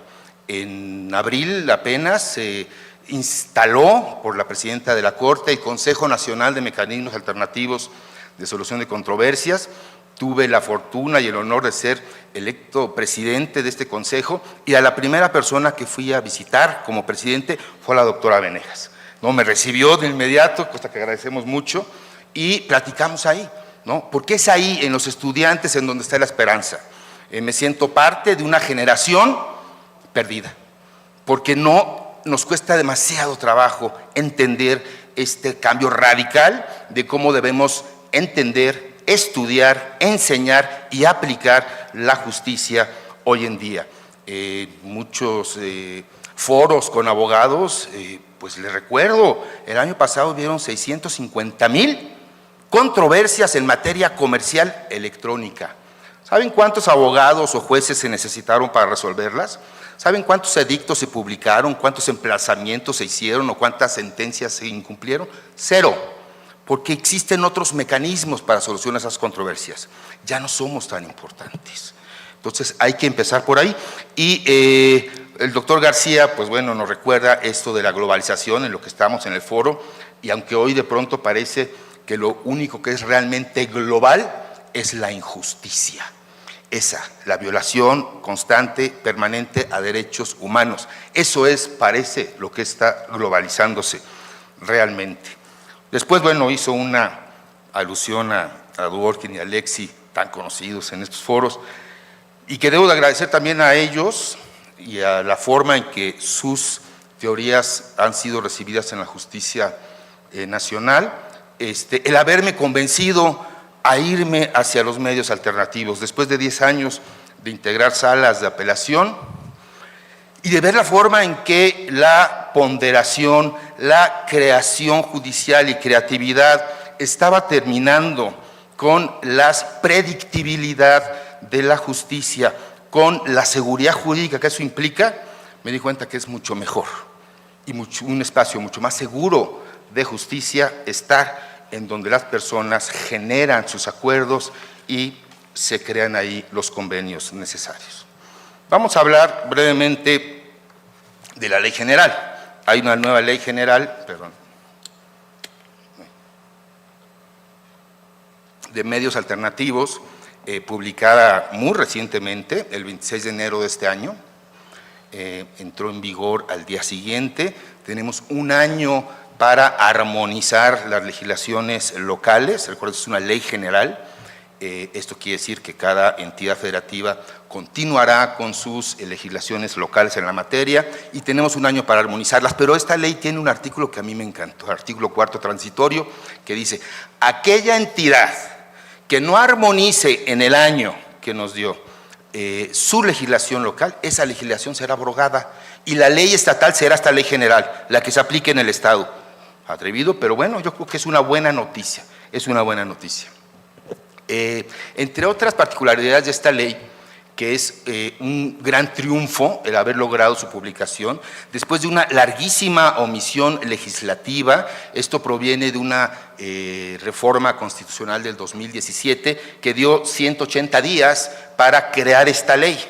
En abril apenas se instaló por la presidenta de la Corte el Consejo Nacional de Mecanismos Alternativos de Solución de Controversias. Tuve la fortuna y el honor de ser electo presidente de este consejo y a la primera persona que fui a visitar como presidente fue la doctora Venegas. ¿No? Me recibió de inmediato, cosa que agradecemos mucho, y platicamos ahí, ¿no? Porque es ahí, en los estudiantes, en donde está la esperanza. Me siento parte de una generación perdida, porque nos cuesta demasiado trabajo entender este cambio radical de cómo debemos entender, estudiar, enseñar y aplicar la justicia hoy en día. Muchos foros con abogados, pues les recuerdo, el año pasado vieron 650,000 controversias en materia comercial electrónica. ¿Saben cuántos abogados o jueces se necesitaron para resolverlas? ¿Saben cuántos edictos se publicaron, cuántos emplazamientos se hicieron o cuántas sentencias se incumplieron? 0. Porque existen otros mecanismos para solucionar esas controversias. Ya no somos tan importantes. Entonces hay que empezar por ahí. Y el doctor García, pues bueno, nos recuerda esto de la globalización en lo que estamos en el foro, y aunque hoy de pronto parece que lo único que es realmente global es la injusticia. La violación constante, permanente a derechos humanos. Eso parece lo que está globalizándose realmente. Después, bueno, hizo una alusión a Dworkin y a Alexi, tan conocidos en estos foros, y que debo de agradecer también a ellos y a la forma en que sus teorías han sido recibidas en la justicia nacional, el haberme convencido a irme hacia los medios alternativos, después de 10 años de integrar salas de apelación y de ver la forma en que la ponderación, la creación judicial y creatividad estaba terminando con la predictibilidad de la justicia, con la seguridad jurídica que eso implica, me di cuenta que es mucho mejor y un espacio mucho más seguro de justicia estar en donde las personas generan sus acuerdos y se crean ahí los convenios necesarios. Vamos a hablar brevemente de la ley general. Hay una nueva ley general, de medios alternativos, publicada muy recientemente, el 26 de enero de este año, entró en vigor al día siguiente. Tenemos un año para armonizar las legislaciones locales. Recuerden, es una ley general. Esto quiere decir que cada entidad federativa continuará con sus legislaciones locales en la materia y tenemos un año para armonizarlas, pero esta ley tiene un artículo que a mí me encantó, el artículo 4º transitorio, que dice: aquella entidad que no armonice en el año que nos dio su legislación local, esa legislación será abrogada y la ley estatal será esta ley general, la que se aplique en el Estado. Atrevido, pero bueno, yo creo que es una buena noticia, entre otras particularidades de esta ley, que es un gran triunfo el haber logrado su publicación, después de una larguísima omisión legislativa. Esto proviene de una reforma constitucional del 2017 que dio 180 días para crear esta ley.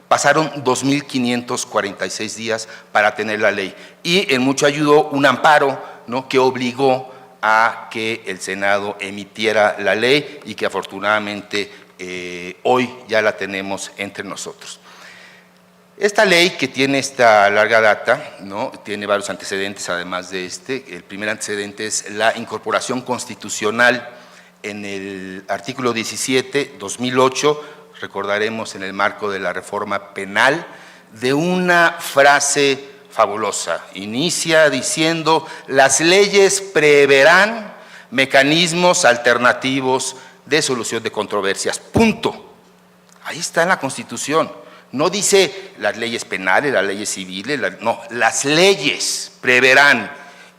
Pasaron 2.546 días para tener la ley y en mucho ayudó un amparo, ¿no?, que obligó a que el Senado emitiera la ley y que afortunadamente hoy ya la tenemos entre nosotros. Esta ley, que tiene esta larga data, ¿no?, tiene varios antecedentes además de este. El primer antecedente es la incorporación constitucional en el artículo 17, 2008, recordaremos en el marco de la reforma penal, de una frase fabulosa. Inicia diciendo: las leyes preverán mecanismos alternativos de solución de controversias. Punto. Ahí está en la Constitución. No dice las leyes penales, las leyes civiles, no, las leyes preverán.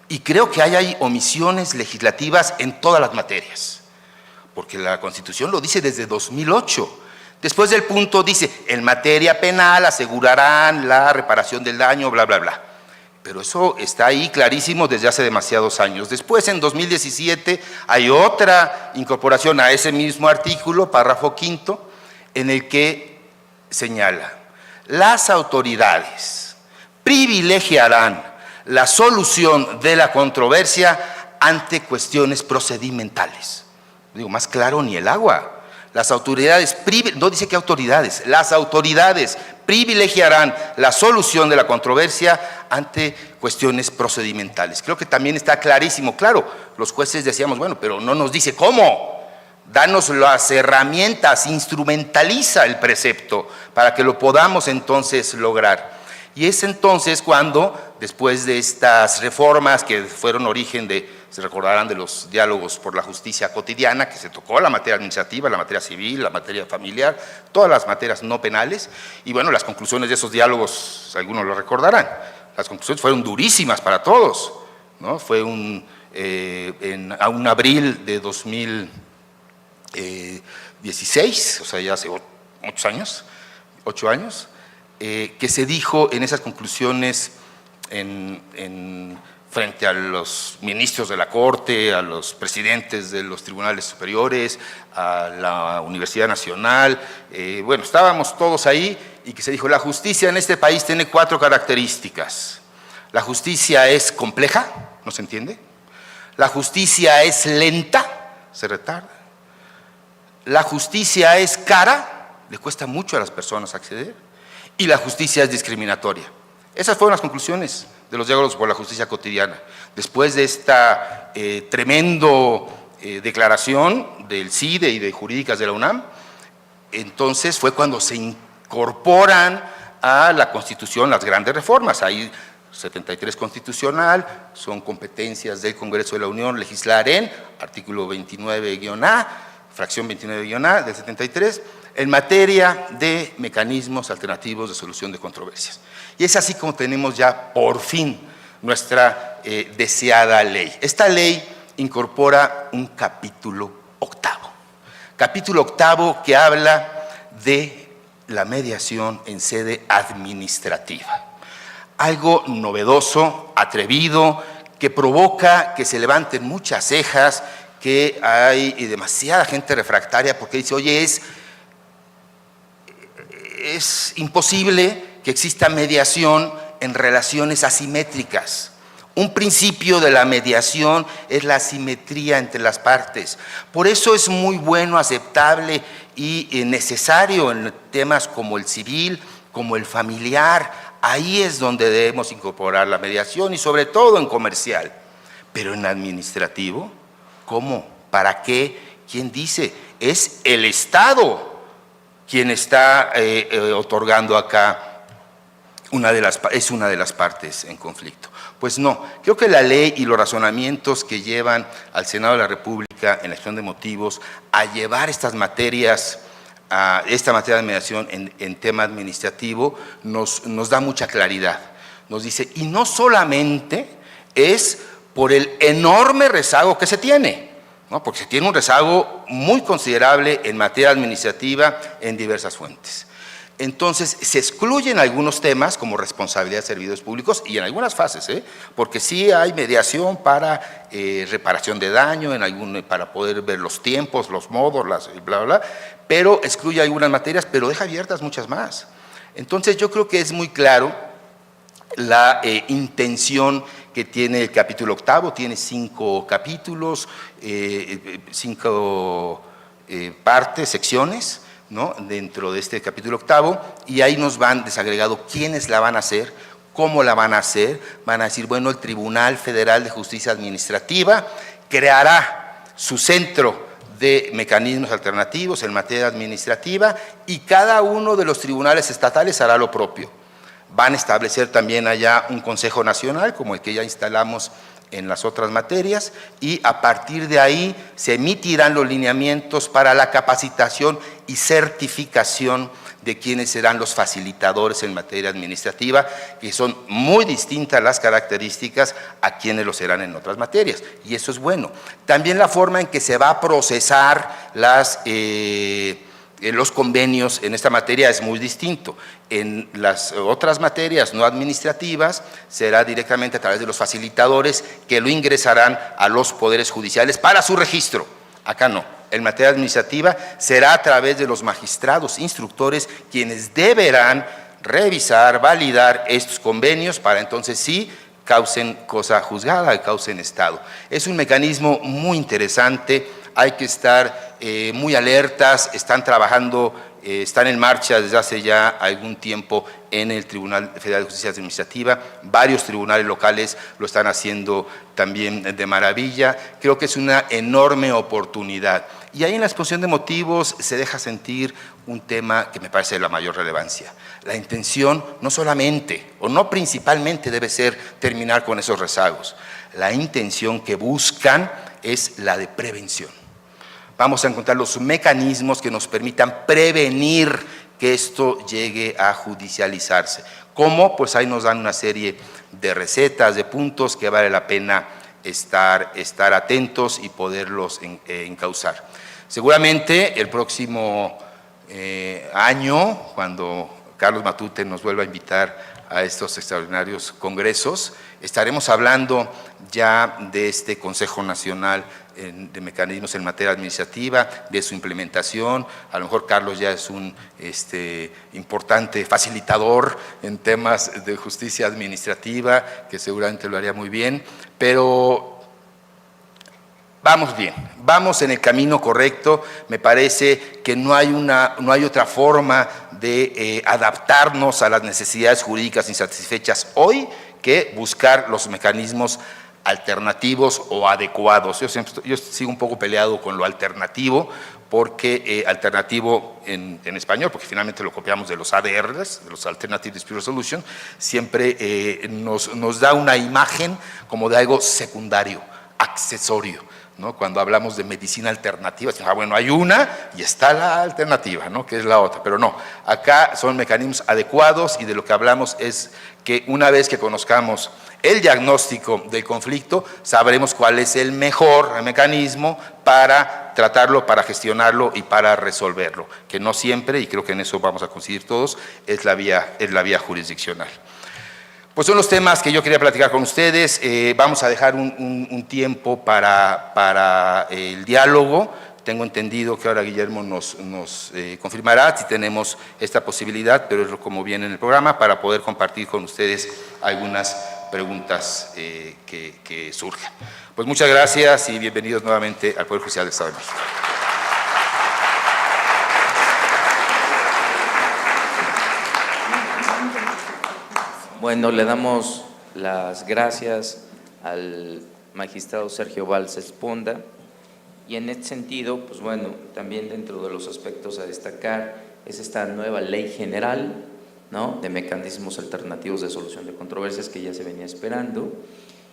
Y creo que hay omisiones legislativas en todas las materias, porque la Constitución lo dice desde 2008. Después del punto dice: en materia penal asegurarán la reparación del daño, bla, bla, bla. Pero eso está ahí clarísimo desde hace demasiados años. Después, en 2017, hay otra incorporación a ese mismo artículo, párrafo 5º, en el que señala: las autoridades privilegiarán la solución de la controversia ante cuestiones procedimentales. Digo, más claro ni el agua. Las autoridades, no dice qué autoridades, las autoridades privilegiarán la solución de la controversia ante cuestiones procedimentales. Creo que también está clarísimo. Claro, los jueces decíamos, bueno, pero no nos dice cómo. Danos las herramientas, instrumentaliza el precepto para que lo podamos entonces lograr. Y es entonces cuando, después de estas reformas que fueron origen de, se recordarán, de los diálogos por la justicia cotidiana, que se tocó la materia administrativa, la materia civil, la materia familiar, todas las materias no penales, y bueno, las conclusiones de esos diálogos, algunos lo recordarán, las conclusiones fueron durísimas para todos, ¿no? Fue a un abril de 2016, o sea, ya hace 8 años, que se dijo en esas conclusiones frente a los ministros de la Corte, a los presidentes de los tribunales superiores, a la Universidad Nacional. Bueno, estábamos todos ahí y que se dijo, la justicia en este país tiene 4 características. La justicia es compleja, no se entiende. La justicia es lenta, se retarda. La justicia es cara, le cuesta mucho a las personas acceder. Y la justicia es discriminatoria. Esas fueron las conclusiones de los diálogos por la justicia cotidiana. Después de esta tremendo declaración del CIDE y de Jurídicas de la UNAM, entonces fue cuando se incorporan a la Constitución las grandes reformas. Hay 73 constitucional, son competencias del Congreso de la Unión legislar en artículo 29-A, fracción 29-A del 73, en materia de mecanismos alternativos de solución de controversias. Y es así como tenemos ya por fin nuestra deseada ley. Esta ley incorpora un capítulo 8º. Capítulo 8º que habla de la mediación en sede administrativa. Algo novedoso, atrevido, que provoca que se levanten muchas cejas, que hay demasiada gente refractaria porque dice, oye, es imposible que exista mediación en relaciones asimétricas. Un principio de la mediación es la asimetría entre las partes. Por eso es muy bueno, aceptable y necesario en temas como el civil, como el familiar. Ahí es donde debemos incorporar la mediación y sobre todo en comercial. Pero en administrativo, ¿cómo? ¿Para qué? ¿Quién dice? Es el Estado quien está otorgando acá es una de las partes en conflicto. Pues no, creo que la ley y los razonamientos que llevan al Senado de la República en la exposición de motivos a llevar estas materias, esta materia de mediación en tema administrativo nos da mucha claridad. Nos dice, y no solamente es por el enorme rezago que se tiene, ¿no? Porque se tiene un rezago muy considerable en materia administrativa en diversas fuentes. Entonces, se excluyen algunos temas como responsabilidad de servidores públicos y en algunas fases, porque sí hay mediación para reparación de daño, para poder ver los tiempos, los modos, bla, bla, bla, pero excluye algunas materias, pero deja abiertas muchas más. Entonces, yo creo que es muy claro la intención que tiene el capítulo 8º, tiene 5 capítulos, 5 partes, secciones, ¿no? Dentro de este capítulo 8º, y ahí nos van desagregado quiénes la van a hacer, cómo la van a hacer. Van a decir, bueno, el Tribunal Federal de Justicia Administrativa creará su centro de mecanismos alternativos en materia administrativa y cada uno de los tribunales estatales hará lo propio. Van a establecer también allá un Consejo Nacional, como el que ya instalamos en las otras materias, y a partir de ahí se emitirán los lineamientos para la capacitación y certificación de quienes serán los facilitadores en materia administrativa, que son muy distintas las características a quienes lo serán en otras materias, y eso es bueno. También la forma en que se va a procesar los convenios en esta materia es muy distinto. En las otras materias no administrativas será directamente a través de los facilitadores que lo ingresarán a los poderes judiciales para su registro. Acá no. En materia administrativa será a través de los magistrados instructores quienes deberán revisar, validar estos convenios para entonces sí causen cosa juzgada, causen estado. Es un mecanismo muy interesante. Hay que estar muy alertas, están trabajando, están en marcha desde hace ya algún tiempo en el Tribunal Federal de Justicia Administrativa, varios tribunales locales lo están haciendo también de maravilla. Creo que es una enorme oportunidad. Y ahí en la exposición de motivos se deja sentir un tema que me parece de la mayor relevancia. La intención no solamente, o no principalmente debe ser terminar con esos rezagos. La intención que buscan es la de prevención. Vamos a encontrar los mecanismos que nos permitan prevenir que esto llegue a judicializarse. ¿Cómo? Pues ahí nos dan una serie de recetas, de puntos que vale la pena estar atentos y poderlos encauzar. Seguramente el próximo año, cuando Carlos Matute nos vuelva a invitar a estos extraordinarios congresos. Estaremos hablando ya de este Consejo Nacional de Mecanismos en materia administrativa, de su implementación. A lo mejor Carlos ya es un importante facilitador en temas de justicia administrativa, que seguramente lo haría muy bien, pero vamos bien, vamos en el camino correcto. Me parece que no hay otra forma de adaptarnos a las necesidades jurídicas insatisfechas hoy que buscar los mecanismos alternativos o adecuados. Yo sigo un poco peleado con lo alternativo, porque alternativo en español, porque finalmente lo copiamos de los ADRs, de los Alternative Dispute Resolution, siempre nos da una imagen como de algo secundario, accesorio, ¿no? Cuando hablamos de medicina alternativa, bueno, hay una y está la alternativa, ¿no? Que es la otra, pero no, acá son mecanismos adecuados, y de lo que hablamos es que una vez que conozcamos el diagnóstico del conflicto, sabremos cuál es el mejor mecanismo para tratarlo, para gestionarlo y para resolverlo, que no siempre, y creo que en eso vamos a coincidir todos, es la vía jurisdiccional. Pues son los temas que yo quería platicar con ustedes. Vamos a dejar un tiempo para el diálogo. Tengo entendido que ahora Guillermo nos confirmará si tenemos esta posibilidad, pero es como viene en el programa, para poder compartir con ustedes algunas preguntas que surjan. Pues muchas gracias y bienvenidos nuevamente al Poder Judicial del Estado de México. Bueno, le damos las gracias al magistrado Sergio Valls Esponda, y en este sentido, pues bueno, también dentro de los aspectos a destacar es esta nueva ley general, ¿no?, de mecanismos alternativos de solución de controversias, que ya se venía esperando,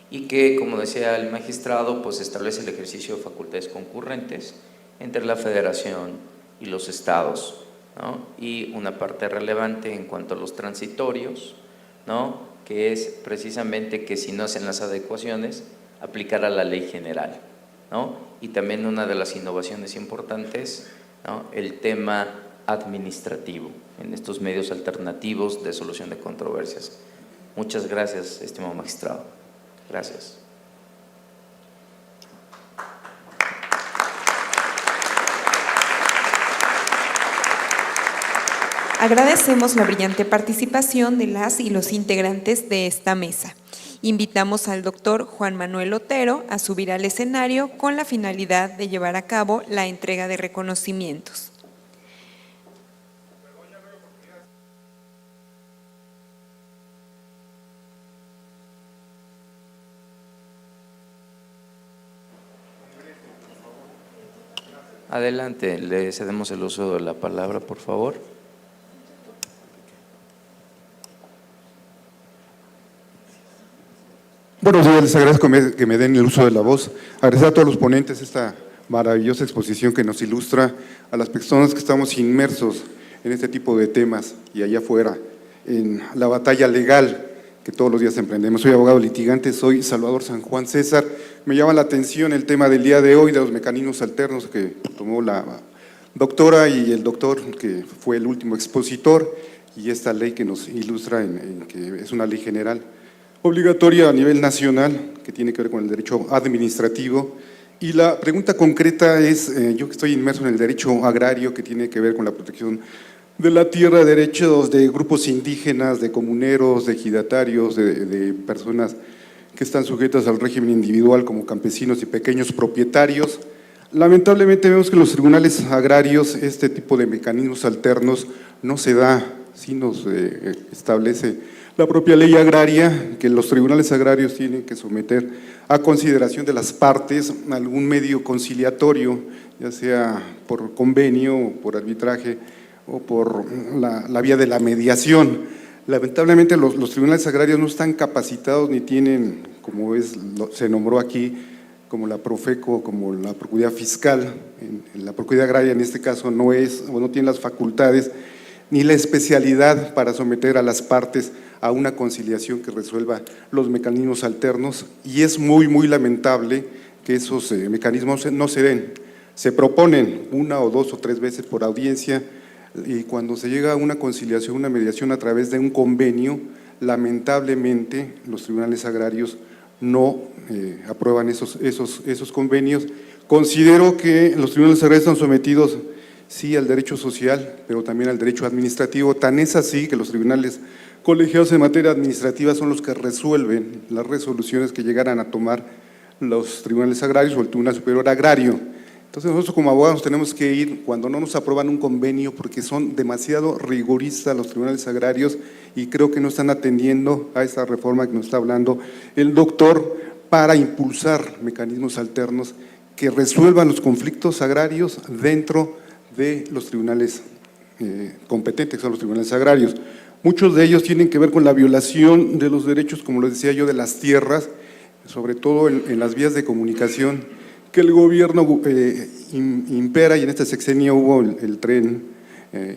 y que, como decía el magistrado, pues establece el ejercicio de facultades concurrentes entre la Federación y los estados, ¿no?, y una parte relevante en cuanto a los transitorios, ¿no?, que es precisamente que si no hacen las adecuaciones, aplicar a la ley general, ¿no? Y también una de las innovaciones importantes, ¿no?, el tema administrativo en estos medios alternativos de solución de controversias. Muchas gracias, estimado magistrado. Gracias. Agradecemos la brillante participación de las y los integrantes de esta mesa. Invitamos al doctor Juan Manuel Otero a subir al escenario con la finalidad de llevar a cabo la entrega de reconocimientos. Adelante, le cedemos el uso de la palabra, por favor. Buenos días, les agradezco que me den el uso de la voz. Agradecer a todos los ponentes esta maravillosa exposición que nos ilustra a las personas que estamos inmersos en este tipo de temas y allá afuera, en la batalla legal que todos los días emprendemos. Soy abogado litigante, soy Salvador San Juan César. Me llama la atención el tema del día de hoy, de los mecanismos alternos, que tomó la doctora y el doctor, que fue el último expositor, y esta ley que nos ilustra en que es una ley general obligatoria a nivel nacional, que tiene que ver con el derecho administrativo. Y la pregunta concreta es, yo que estoy inmerso en el derecho agrario, que tiene que ver con la protección de la tierra, derechos de grupos indígenas, de comuneros, de ejidatarios, de personas que están sujetas al régimen individual como campesinos y pequeños propietarios. Lamentablemente vemos que en los tribunales agrarios este tipo de mecanismos alternos no se da, sí nos establece la propia ley agraria, que los tribunales agrarios tienen que someter a consideración de las partes algún medio conciliatorio, ya sea por convenio, por arbitraje o por la vía de la mediación. Lamentablemente los tribunales agrarios no están capacitados ni tienen, como se nombró aquí, como la Profeco, como la Procuraduría Fiscal. En la Procuraduría Agraria en este caso no tiene las facultades ni la especialidad para someter a las partes a una conciliación que resuelva los mecanismos alternos, y es muy, muy lamentable que esos mecanismos no se den. Se proponen 1 o 2 o 3 veces por audiencia, y cuando se llega a una conciliación, una mediación a través de un convenio, lamentablemente los tribunales agrarios no aprueban esos convenios. Considero que los tribunales agrarios están sometidos, sí, al derecho social, pero también al derecho administrativo. Tan es así que los tribunales colegiados en materia administrativa son los que resuelven las resoluciones que llegaran a tomar los tribunales agrarios o el Tribunal Superior Agrario. Entonces nosotros como abogados tenemos que ir cuando no nos aprueban un convenio, porque son demasiado rigoristas los tribunales agrarios y creo que no están atendiendo a esta reforma que nos está hablando el doctor para impulsar mecanismos alternos que resuelvan los conflictos agrarios dentro de los tribunales competentes, que son los tribunales agrarios. Muchos de ellos tienen que ver con la violación de los derechos, como les decía yo, de las tierras, sobre todo en las vías de comunicación, que el gobierno impera, y en este sexenio hubo el tren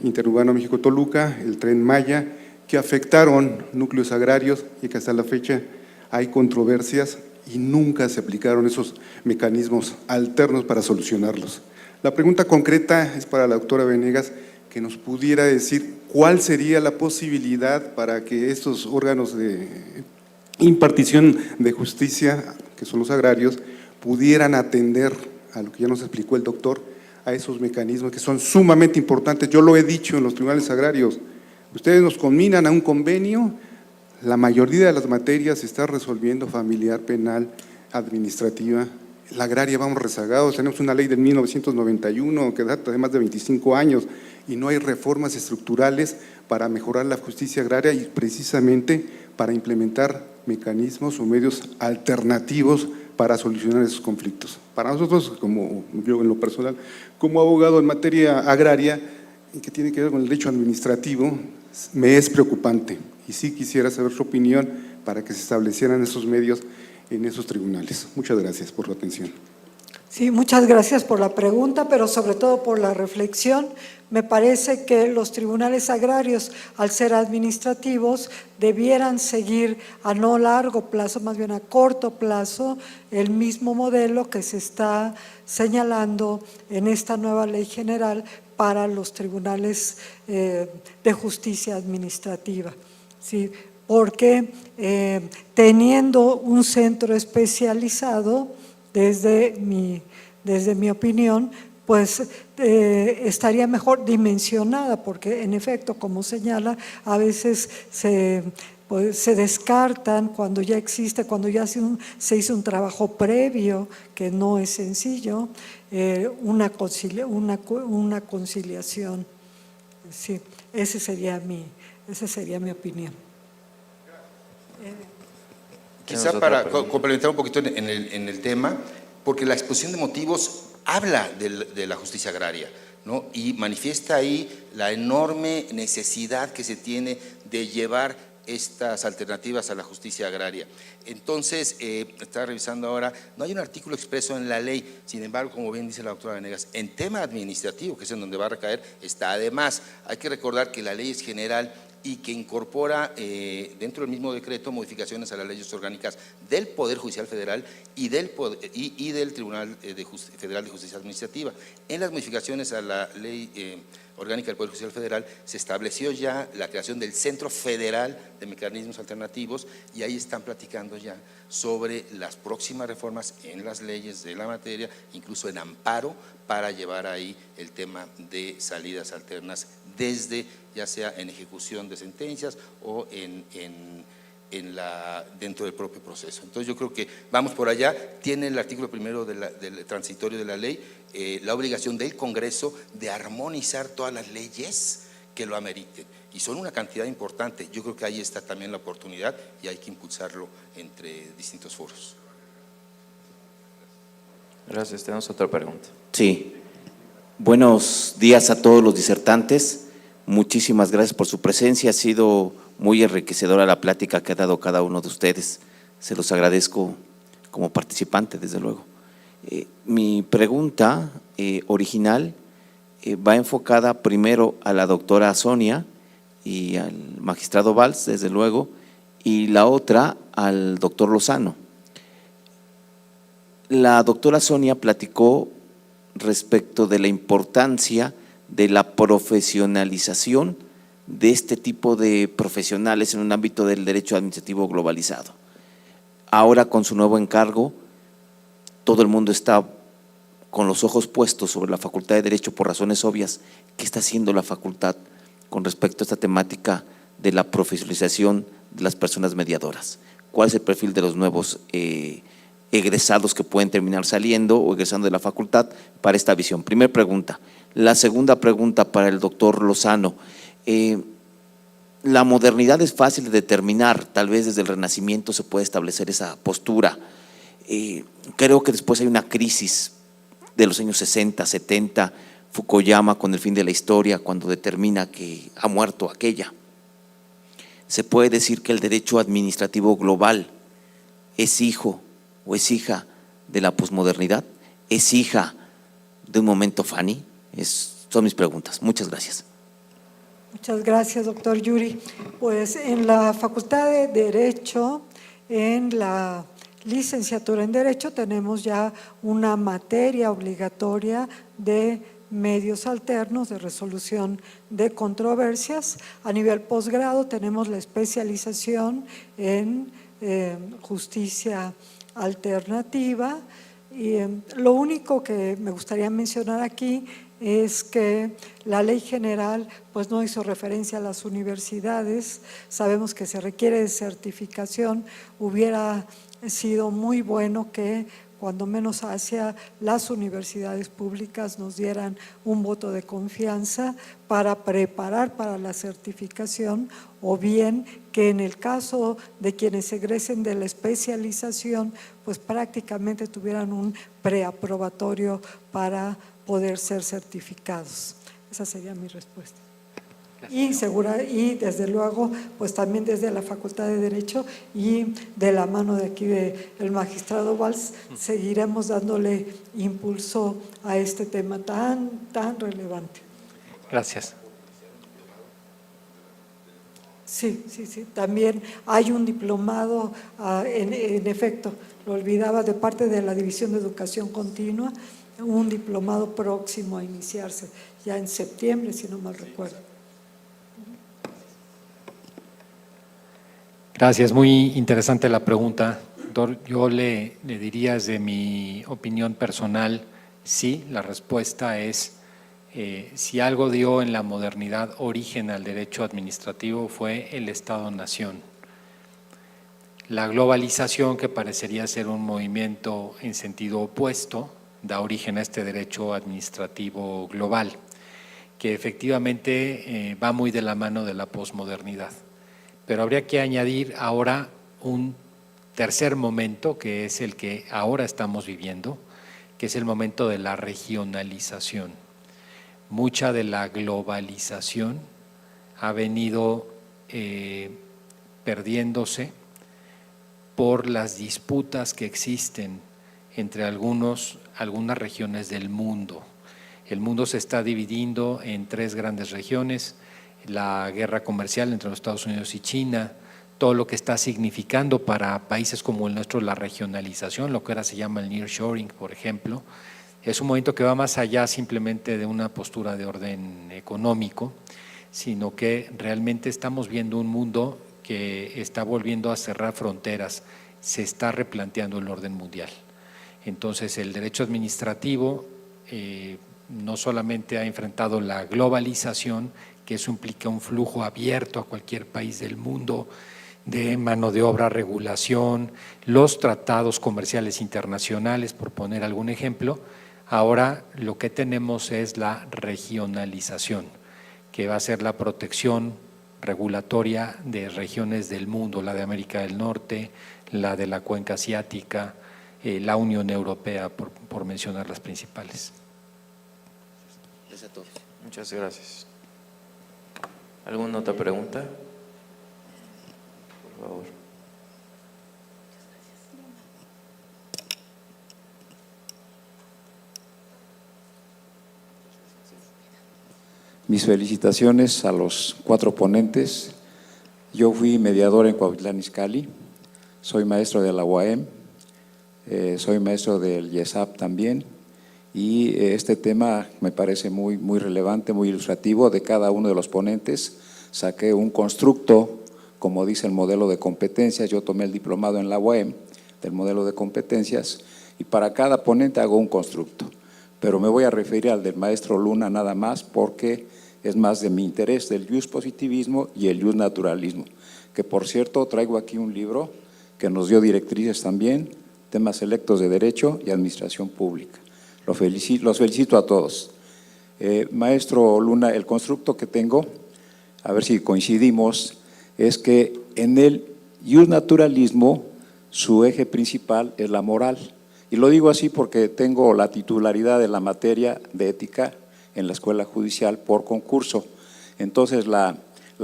interurbano México-Toluca, el tren Maya, que afectaron núcleos agrarios y que hasta la fecha hay controversias y nunca se aplicaron esos mecanismos alternos para solucionarlos. La pregunta concreta es para la doctora Venegas, que nos pudiera decir cuál sería la posibilidad para que estos órganos de impartición de justicia, que son los agrarios, pudieran atender a lo que ya nos explicó el doctor, a esos mecanismos que son sumamente importantes. Yo lo he dicho en los tribunales agrarios, ustedes nos conminan a un convenio, la mayoría de las materias se está resolviendo familiar, penal, administrativa. La agraria vamos rezagados, tenemos una ley de 1991 que data de más de 25 años y no hay reformas estructurales para mejorar la justicia agraria y precisamente para implementar mecanismos o medios alternativos para solucionar esos conflictos. Para nosotros, como yo en lo personal, como abogado en materia agraria, y que tiene que ver con el derecho administrativo, me es preocupante y sí quisiera saber su opinión para que se establecieran esos medios en esos tribunales. Muchas gracias por su atención. Sí, muchas gracias por la pregunta, pero sobre todo por la reflexión. Me parece que los tribunales agrarios, al ser administrativos, debieran seguir a no largo plazo, más bien a corto plazo, el mismo modelo que se está señalando en esta nueva ley general para los tribunales de justicia administrativa. Sí, porque teniendo un centro especializado, desde mi opinión, pues estaría mejor dimensionada, porque en efecto, como señala, a veces se descartan cuando ya existe, cuando ya se hizo un trabajo previo, que no es sencillo, una conciliación. Sí, esa sería mi opinión. Quizá para complementar un poquito en el tema, porque la exposición de motivos habla de la justicia agraria, ¿no? Y manifiesta ahí la enorme necesidad que se tiene de llevar estas alternativas a la justicia agraria. Entonces, estaba revisando ahora, no hay un artículo expreso en la ley, sin embargo, como bien dice la doctora Venegas, en tema administrativo, que es en donde va a recaer, está además. Hay que recordar que la ley es general y que incorpora dentro del mismo decreto modificaciones a las leyes orgánicas del Poder Judicial Federal y del Tribunal Federal de Justicia Administrativa. En las modificaciones a la ley orgánica del Poder Judicial Federal se estableció ya la creación del Centro Federal de Mecanismos Alternativos y ahí están platicando ya sobre las próximas reformas en las leyes de la materia, incluso en amparo, para llevar ahí el tema de salidas alternas desde, ya sea en ejecución de sentencias o dentro del propio proceso. Entonces yo creo que vamos por allá. Tiene el artículo primero del transitorio de la ley la obligación del Congreso de armonizar todas las leyes que lo ameriten, y son una cantidad importante. Yo creo que ahí está también la oportunidad y hay que impulsarlo entre distintos foros. Gracias. Tenemos otra pregunta. Sí. Buenos días a todos los disertantes. Muchísimas gracias por su presencia. Ha sido muy enriquecedora la plática que ha dado cada uno de ustedes. Se los agradezco como participante, desde luego. Mi pregunta original va enfocada primero a la doctora Sonia y al magistrado Valls, desde luego, y la otra al doctor Lozano. La doctora Sonia platicó respecto de la importancia de la profesionalización de este tipo de profesionales en un ámbito del derecho administrativo globalizado. Ahora, con su nuevo encargo, todo el mundo está con los ojos puestos sobre la Facultad de Derecho por razones obvias. ¿Qué está haciendo la facultad con respecto a esta temática de la profesionalización de las personas mediadoras? ¿Cuál es el perfil de los nuevos egresados que pueden terminar saliendo o egresando de la facultad para esta visión? Primera pregunta. La segunda pregunta para el doctor Lozano. La modernidad es fácil de determinar, tal vez desde el Renacimiento se puede establecer esa postura. Creo que después hay una crisis de los años 60, 70, Fukuyama con El fin de la historia, cuando determina que ha muerto aquella. Se puede decir que el derecho administrativo global es hijo o es hija de la posmodernidad, es hija de un momento Fanny. Son mis preguntas. Muchas gracias. Muchas gracias, doctor Yuri. Pues en la Facultad de Derecho, en la licenciatura en Derecho, tenemos ya una materia obligatoria de medios alternos de resolución de controversias. A nivel posgrado tenemos la especialización en justicia alternativa. Y lo único que me gustaría mencionar aquí es que la ley general pues no hizo referencia a las universidades. Sabemos que se requiere de certificación. Hubiera sido muy bueno que cuando menos hacia las universidades públicas nos dieran un voto de confianza para preparar para la certificación, o bien que en el caso de quienes egresen de la especialización pues prácticamente tuvieran un preaprobatorio para poder ser certificados. Esa sería mi respuesta. Y desde luego, pues también desde la Facultad de Derecho y de la mano de aquí del magistrado Valls, seguiremos dándole impulso a este tema tan relevante. Gracias. Sí, también hay un diplomado, en efecto, lo olvidaba, de parte de la División de Educación Continua, un diplomado próximo a iniciarse, ya en septiembre, si no mal recuerdo. Gracias, muy interesante la pregunta. Doctor, yo le diría desde mi opinión personal, sí, la respuesta es, si algo dio en la modernidad origen al derecho administrativo fue el Estado-Nación. La globalización, que parecería ser un movimiento en sentido opuesto, da origen a este derecho administrativo global, que efectivamente va muy de la mano de la posmodernidad. Pero habría que añadir ahora un tercer momento, que es el que ahora estamos viviendo, que es el momento de la regionalización. Mucha de la globalización ha venido perdiéndose por las disputas que existen entre algunas regiones del mundo. El mundo se está dividiendo en tres grandes regiones: la guerra comercial entre los Estados Unidos y China, todo lo que está significando para países como el nuestro la regionalización, lo que ahora se llama el nearshoring, por ejemplo. Es un movimiento que va más allá simplemente de una postura de orden económico, sino que realmente estamos viendo un mundo que está volviendo a cerrar fronteras, se está replanteando el orden mundial. Entonces, el derecho administrativo no solamente ha enfrentado la globalización, que eso implica un flujo abierto a cualquier país del mundo de mano de obra, regulación, los tratados comerciales internacionales, por poner algún ejemplo. Ahora lo que tenemos es la regionalización, que va a ser la protección regulatoria de regiones del mundo, la de América del Norte, la de la cuenca asiática, la Unión Europea, por mencionar las principales. Gracias a todos. Muchas gracias. ¿Alguna otra pregunta? Por favor. Mis felicitaciones a los 4 ponentes. Yo fui mediador en Cuautitlán Izcalli, soy maestro de la UAM, soy maestro del IESAP también, y este tema me parece muy relevante, muy ilustrativo de cada uno de los ponentes, saqué un constructo, como dice el modelo de competencias. Yo tomé el diplomado en la UAM del modelo de competencias y para cada ponente hago un constructo. Pero me voy a referir al del maestro Luna nada más porque es más de mi interés, del positivismo y el naturalismo. Que por cierto traigo aquí un libro que nos dio directrices también, temas selectos de Derecho y Administración Pública. Los felicito a todos. Maestro Luna, el constructo que tengo, a ver si coincidimos, es que en el naturalismo su eje principal es la moral. Y lo digo así porque tengo la titularidad de la materia de ética en la Escuela Judicial por concurso. Entonces la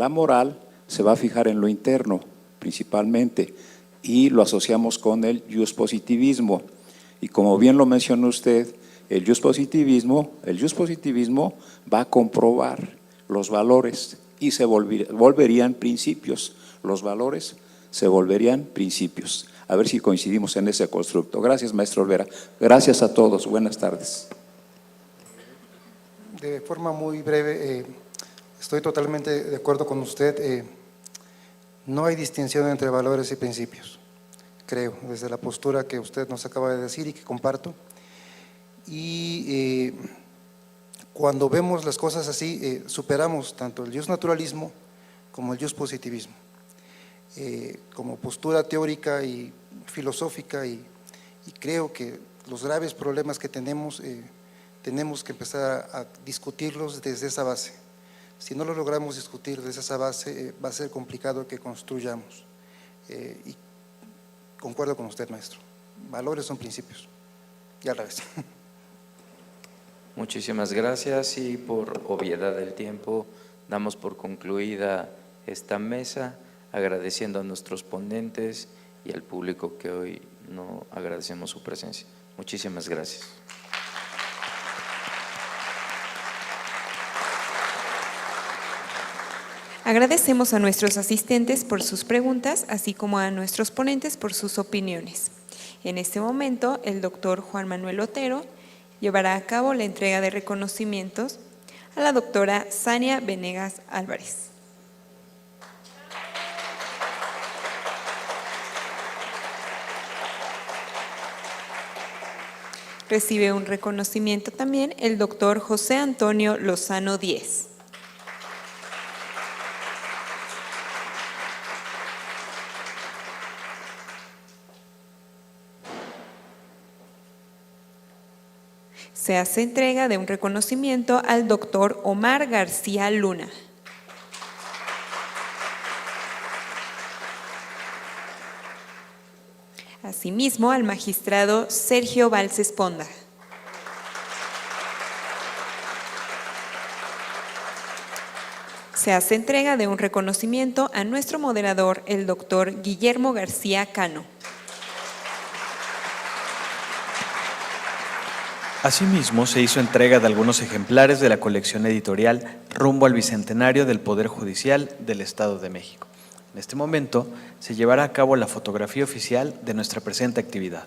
moral se va a fijar en lo interno principalmente y lo asociamos con el positivismo. Y como bien lo mencionó usted, el positivismo va a comprobar los valores y se volverían principios. Los valores se volverían principios. A ver si coincidimos en ese constructo. Gracias, maestro Olvera. Gracias a todos. Buenas tardes. De forma muy breve, estoy totalmente de acuerdo con usted. No hay distinción entre valores y principios, creo, desde la postura que usted nos acaba de decir y que comparto. Y cuando vemos las cosas así, superamos tanto el naturalismo como el positivismo. Como postura teórica y filosófica y creo que los graves problemas que tenemos que empezar a discutirlos desde esa base. Si no lo logramos discutir desde esa base, va a ser complicado que construyamos. Y concuerdo con usted, maestro. Valores son principios. Y al revés. Muchísimas gracias y por obviedad del tiempo damos por concluida esta mesa, agradeciendo a nuestros ponentes y al público que hoy no agradecemos su presencia. Muchísimas gracias. Agradecemos a nuestros asistentes por sus preguntas, así como a nuestros ponentes por sus opiniones. En este momento, el doctor Juan Manuel Otero llevará a cabo la entrega de reconocimientos a la doctora Sania Venegas Álvarez. Recibe un reconocimiento también el doctor José Antonio Lozano Díez. Se hace entrega de un reconocimiento al doctor Omar García Luna. Asimismo, al magistrado Sergio Valls Esponda. Se hace entrega de un reconocimiento a nuestro moderador, el doctor Guillermo García Cano. Asimismo, se hizo entrega de algunos ejemplares de la colección editorial Rumbo al Bicentenario del Poder Judicial del Estado de México. En este momento se llevará a cabo la fotografía oficial de nuestra presente actividad.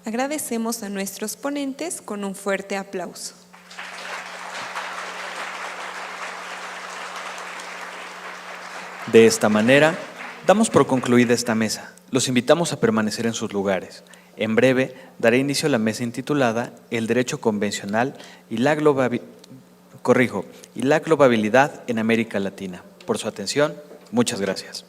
Agradecemos a nuestros ponentes con un fuerte aplauso. De esta manera, damos por concluida esta mesa. Los invitamos a permanecer en sus lugares. En breve, daré inicio a la mesa intitulada El Derecho Convencional y la Globabilidad en América Latina. Por su atención, muchas gracias.